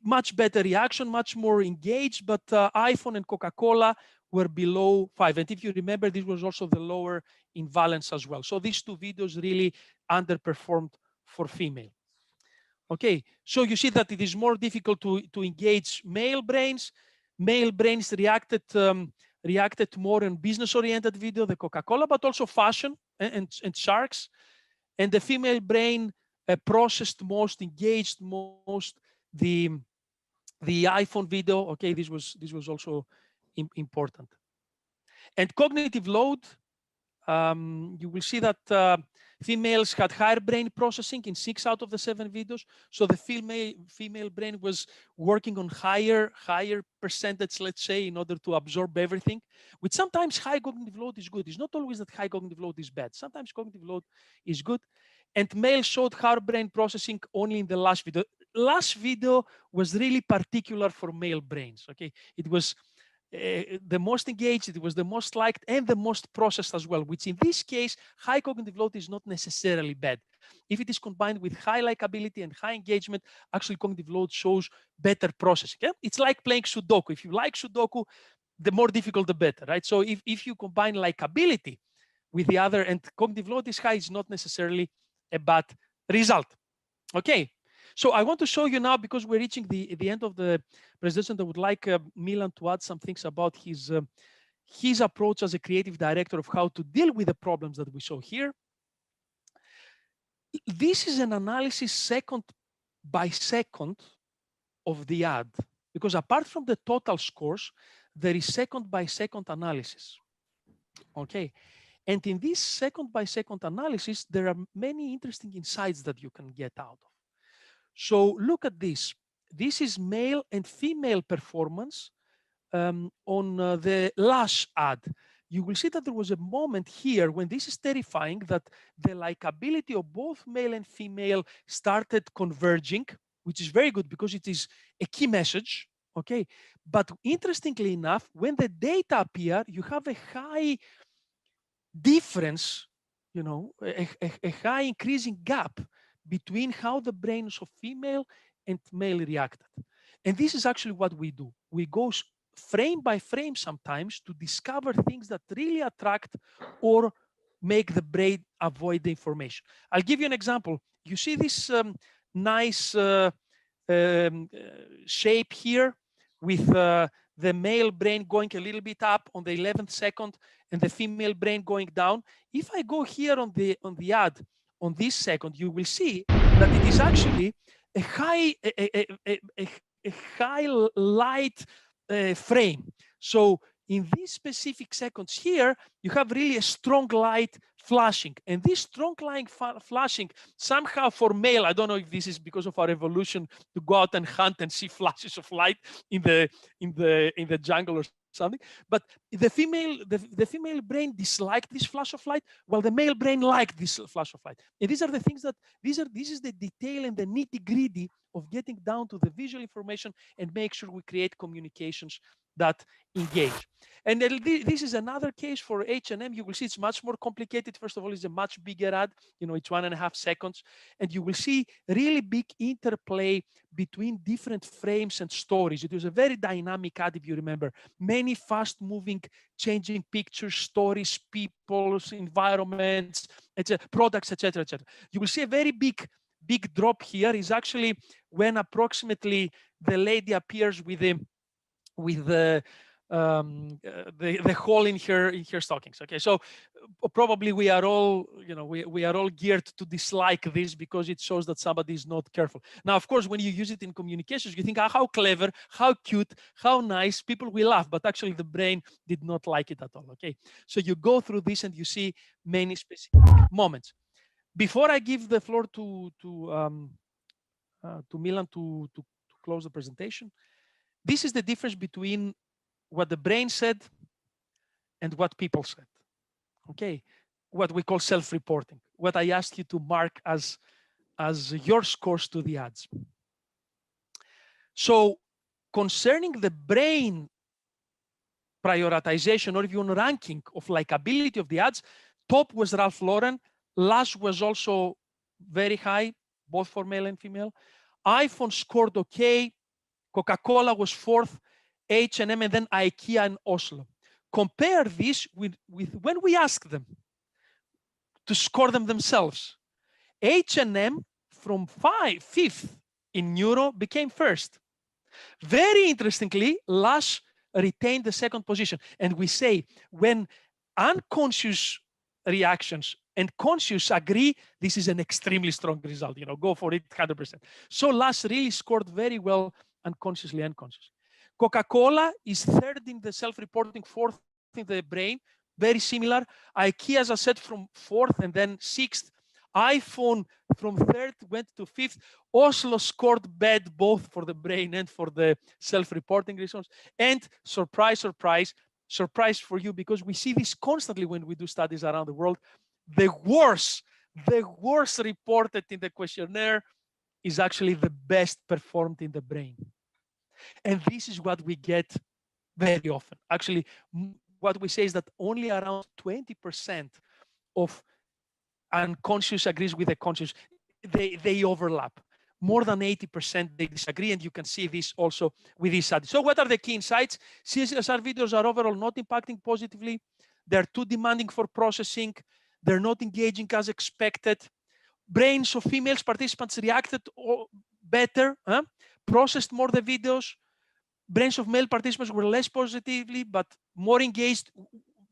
much better reaction, much more engaged, but iPhone and Coca-Cola were below 5. And if you remember, this was also the lower in valence as well. So these two videos really underperformed for female. Okay, so you see that it is more difficult to engage male brains. Male brains reacted more in business-oriented video, the Coca-Cola, but also fashion and sharks. And the female brain processed most, engaged most the iPhone video. Okay, this was also important. And cognitive load, you will see that females had higher brain processing in 6 out of the 7 videos. So the female brain was working on higher percentage, let's say, in order to absorb everything. Which sometimes high cognitive load is good. It's not always that high cognitive load is bad. Sometimes cognitive load is good. And male showed higher brain processing only in the last video. Last video was really particular for male brains. Okay, it was the most engaged, it was the most liked, and the most processed as well, which in this case, high cognitive load is not necessarily bad. If it is combined with high likability and high engagement, actually cognitive load shows better processing. Yeah? It's like playing Sudoku. If you like Sudoku, the more difficult, the better, right? So if you combine likability with the other and cognitive load is high, it's not necessarily a bad result. Okay. So I want to show you now, because we're reaching the end of the presentation, I would like Milan to add some things about his approach as a creative director of how to deal with the problems that we saw here. This is an analysis second by second of the ad, because apart from the total scores, there is second by second analysis. Okay. And in this second by second analysis, there are many interesting insights that you can get out of. So look at this. This is male and female performance on the Lush ad. You will see that there was a moment here when this is terrifying, that the likability of both male and female started converging, which is very good because it is a key message. Okay. But interestingly enough, when the data appear, you have a high difference, you know, a high increasing gap between how the brains of female and male reacted. And this is actually what we do. We go frame by frame sometimes to discover things that really attract or make the brain avoid the information. I'll give you an example. You see this nice shape here with the male brain going a little bit up on the 11th second and the female brain going down. If I go here on the ad, on this second, you will see that it is actually a high light frame. So in these specific seconds here, you have really a strong light flashing, and this strong light flashing somehow for male, I don't know if this is because of our evolution to go out and hunt and see flashes of light in the jungle or something, but the female brain disliked this flash of light, while the male brain liked this flash of light. And these are the things that this is the detail and the nitty-gritty of getting down to the visual information and make sure we create communications that engage. And this is another case for H&M. You will see it's much more complicated. First of all, it's a much bigger ad, you know, it's 1.5 seconds. And you will see really big interplay between different frames and stories. It was a very dynamic ad, if you remember. Many fast-moving, changing pictures, stories, people's environments, products, etc., etc. You will see a very big drop here is actually when approximately the lady appears with the the hole in her stockings. Okay, so probably we are all, we are all geared to dislike this because it shows that somebody is not careful. Now, of course, when you use it in communications, you think, how clever, how cute, how nice, people will laugh, but actually the brain did not like it at all. Okay, so you go through this and you see many specific moments. Before I give the floor to Milan to close the presentation, this is the difference between what the brain said and what people said. Okay, what we call self-reporting, what I asked you to mark as your scores to the ads. So concerning the brain prioritization, or even ranking of likability of the ads, top was Ralph Lauren. Lush was also very high, both for male and female. iPhone scored okay. CocaCola was fourth, H&M, and then IKEA and Oslo. Compare this with when we ask them to score them themselves. H&M from fifth in Neuro became first. Very interestingly, Lush retained the second position. And we say when unconscious reactions and conscious agree, this is an extremely strong result. Go for it 100%. So Lush really scored very well unconsciously and consciously. Coca-Cola is third in the self-reporting, fourth in the brain, very similar. IKEA, as I said, from fourth and then sixth. iPhone from third went to fifth. Oslo scored bad both for the brain and for the self-reporting results. And surprise, surprise, surprise for you, because we see this constantly when we do studies around the world. The worst reported in the questionnaire is actually the best performed in the brain. And this is what we get very often. Actually, what we say is that only around 20% of unconscious agrees with the conscious. They overlap. More than 80% they disagree, and you can see this also with this study. So what are the key insights? CSR videos are overall not impacting positively. They're too demanding for processing. They're not engaging as expected. Brains of females participants reacted better, processed more the videos. Brains of male participants were less positively, but more engaged.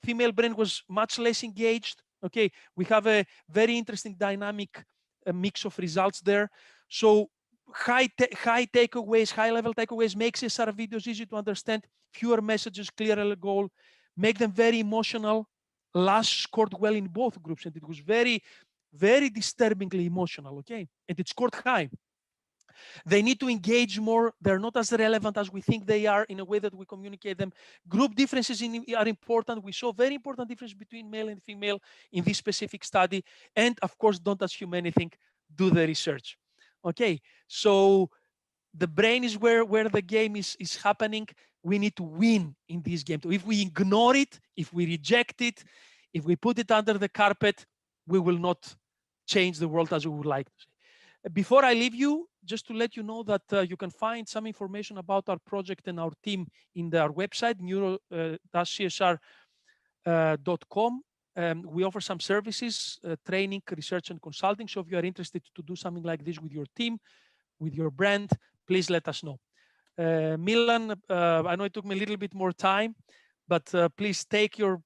Female brain was much less engaged. Okay, we have a very interesting dynamic mix of results there. So high takeaways, high-level takeaways, make CSR videos easy to understand, fewer messages, clearer goal, make them very emotional. Lush scored well in both groups, and it was very, very disturbingly emotional, okay? And it scored high. They need to engage more. They're not as relevant as we think they are in a way that we communicate them. Group differences are important. We saw very important difference between male and female in this specific study. And of course, don't assume anything, do the research. Okay, so the brain is where the game is happening. We need to win in this game. So if we ignore it, if we reject it, if we put it under the carpet, we will not change the world as we would like to say. Before I leave you, just to let you know that you can find some information about our project and our team in our website, neuro-csr.com. We offer some services, training, research, and consulting. So if you are interested to do something like this with your team, with your brand, please let us know. Milan, I know it took me a little bit more time, but please take your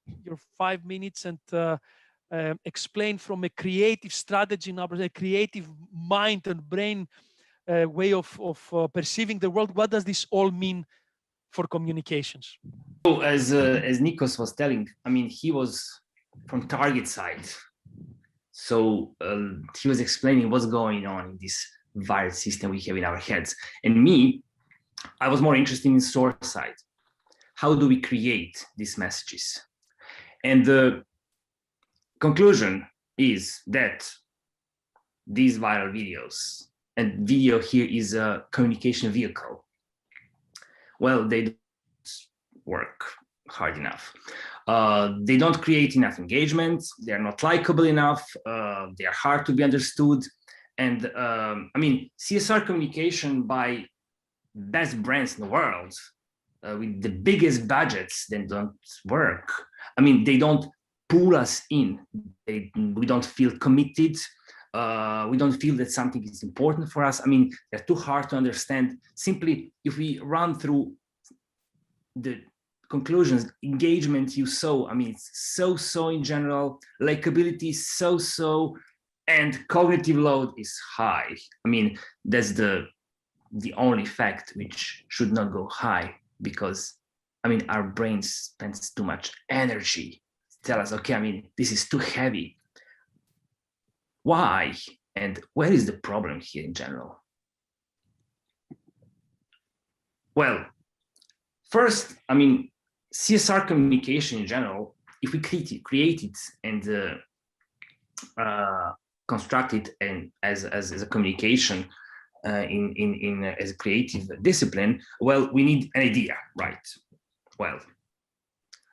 5 minutes and explain from a creative strategy, a creative mind and brain way of perceiving the world. What does this all mean for communications? So as Nikos was telling, I mean, he was from target side. So he was explaining what's going on in this wired system we have in our heads. And me, I was more interested in source side. How do we create these messages? And the conclusion is that these viral videos, and video here is a communication vehicle, well, they don't work hard enough. They don't create enough engagement. They're not likable enough. They are hard to be understood. And I mean, CSR communication by best brands in the world with the biggest budgets, they don't work. I mean, they don't pull us in. We don't feel committed. We don't feel that something is important for us. I mean, they're too hard to understand. Simply, if we run through the conclusions, engagement you saw, I mean, it's so in general, likability is so, and cognitive load is high. I mean, that's the only fact which should not go high, because I mean, our brain spends too much energy to tell us, okay, I mean, this is too heavy. Why? And where is the problem here in general? Well, first, I mean, CSR communication in general, if we create it and construct it and as a communication as a creative discipline, well, we need an idea, right? Well,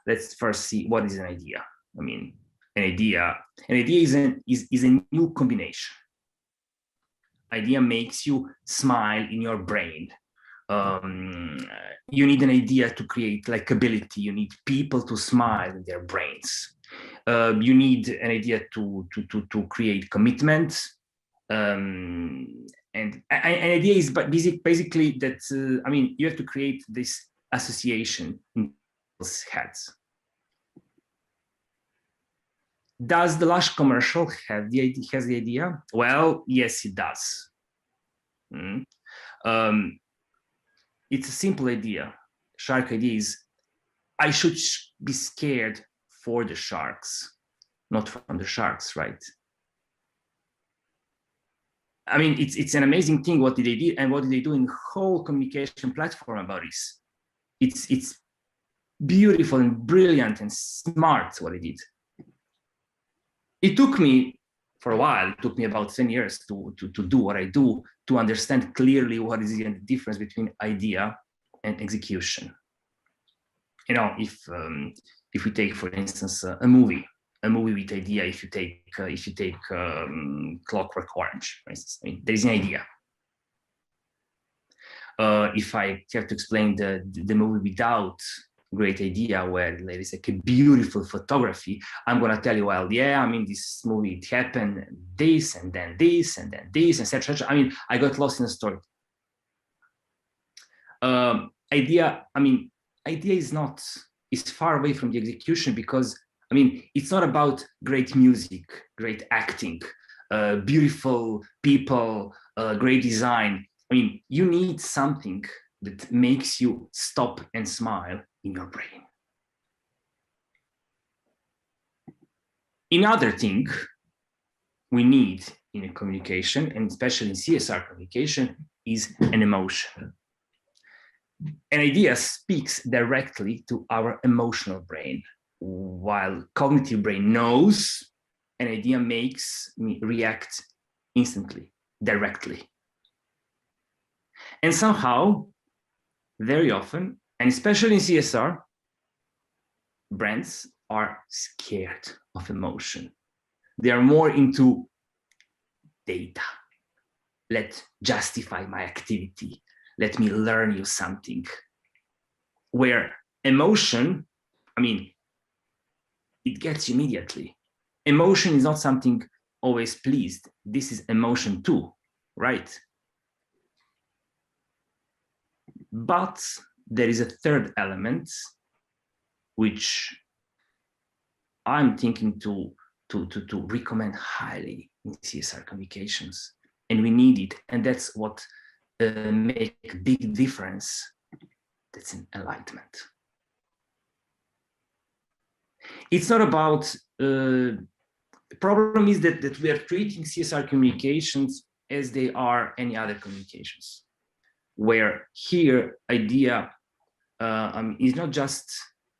let's first see what is an idea. I mean, an idea is a new combination. Idea makes you smile in your brain. You need an idea to create likability. You need people to smile in their brains. You need an idea to create commitment. And an idea is basically that, I mean, you have to create this association in people's heads. Does the Lush commercial has the idea? Well, yes, it does. It's a simple idea. Shark idea is, I should be scared for the sharks, not from the sharks, right? I mean, it's an amazing thing what did they do and what did they do in the whole communication platform about this. It's beautiful and brilliant and smart what they did. It took me for a while, it took me about 10 years to do what I do, to understand clearly what is the difference between idea and execution. You know, if we take, for instance, a movie with idea, if you take Clockwork Orange, for instance, I mean, there is an idea. If I have to explain the movie without great idea, where there is like a beautiful photography, I'm gonna tell you, well, yeah, I mean, this movie, it happened this and then this and then this, etc. I mean, I got lost in the story. Idea is far away from the execution, because I mean, it's not about great music, great acting, beautiful people, great design. I mean, you need something that makes you stop and smile in your brain. Another thing we need in a communication, and especially in CSR communication, is an emotion. An idea speaks directly to our emotional brain, while cognitive brain knows an idea makes me react instantly, directly. And somehow, very often, and especially in CSR, brands are scared of emotion. They are more into data. Let's justify my activity. Let me learn you something. Where emotion, I mean, it gets you immediately. Emotion is not something always pleased. This is emotion too, right? But there is a third element which I'm thinking to recommend highly in CSR communications, and we need it, and that's what make a big difference. That's an enlightenment. It's not about the problem is that we are treating CSR communications as they are any other communications, where here idea is not just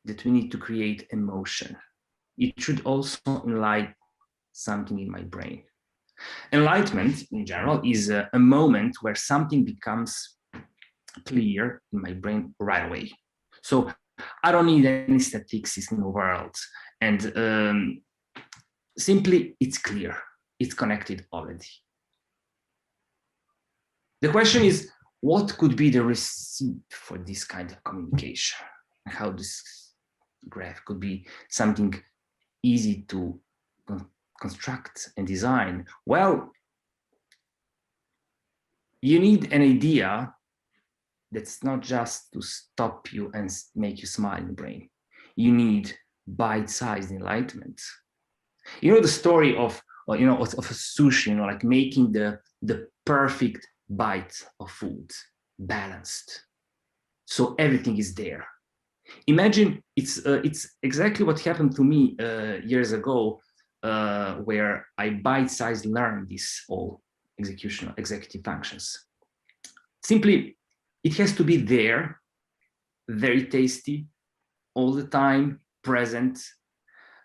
that we need to create emotion. It should also enlighten something in my brain. Enlightenment in general is a moment where something becomes clear in my brain right away. So I don't need any statistics in the world, and simply it's clear, it's connected already. The question is, what could be the receipt for this kind of communication? How this graph could be something easy to construct and design? Well, you need an idea that's not just to stop you and make you smile in the brain. You need bite-sized enlightenment. You know the story of a sushi, like making the perfect bite of food, balanced, so everything is there. Imagine it's exactly what happened to me years ago, where I bite-sized learned this all executive functions. Simply, it has to be there, very tasty, all the time, present.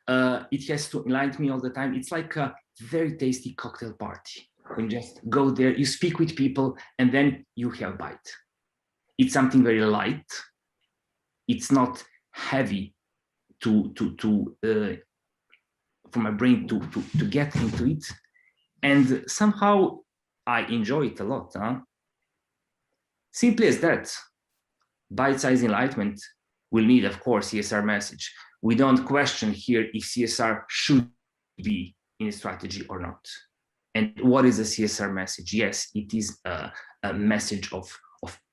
It has to enlighten me all the time. It's like a very tasty cocktail party. When you just go there, you speak with people, and then you have a bite. It's something very light. It's not heavy for my brain to get into it. And somehow I enjoy it a lot. Simply as that. Bite-sized enlightenment will need, of course, CSR message. We don't question here if CSR should be in a strategy or not. And what is a CSR message? Yes, it is a message of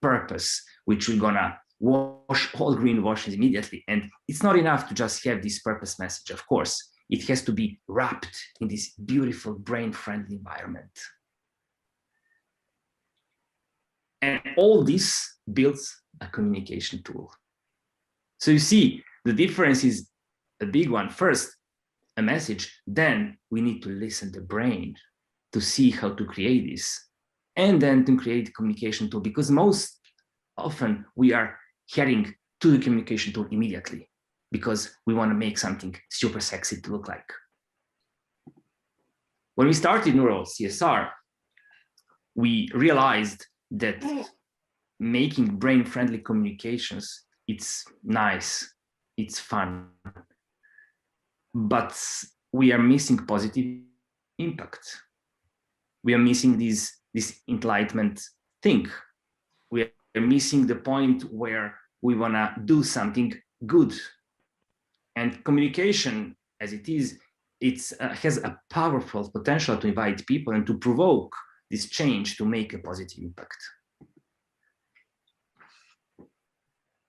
purpose, which we're gonna wash all greenwashes immediately. And it's not enough to just have this purpose message, of course. It has to be wrapped in this beautiful brain-friendly environment. And all this builds a communication tool. So you see, the difference is a big one. First, a message, then we need to listen to the brain to see how to create this, and then to create a communication tool, because most often we are heading to the communication tool immediately because we want to make something super sexy to look like. When we started NeuroCSR, we realized that making brain-friendly communications, it's nice, it's fun, but we are missing positive impact. We are missing this enlightenment thing. We are missing the point where we want to do something good. And communication, as it is, it has a powerful potential to invite people and to provoke this change to make a positive impact.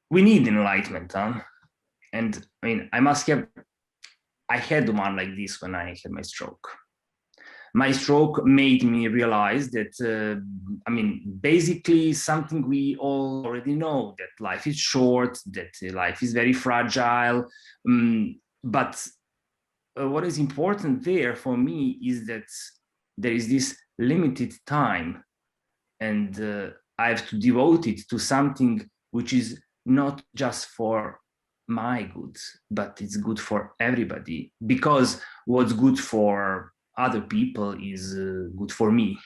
We need enlightenment, and I mean, I had one like this when I had my stroke. My stroke made me realize that, basically something we all already know, that life is short, that life is very fragile. But what is important there for me is that there is this limited time, and I have to devote it to something which is not just for my good, but it's good for everybody, because what's good for other people is good for me.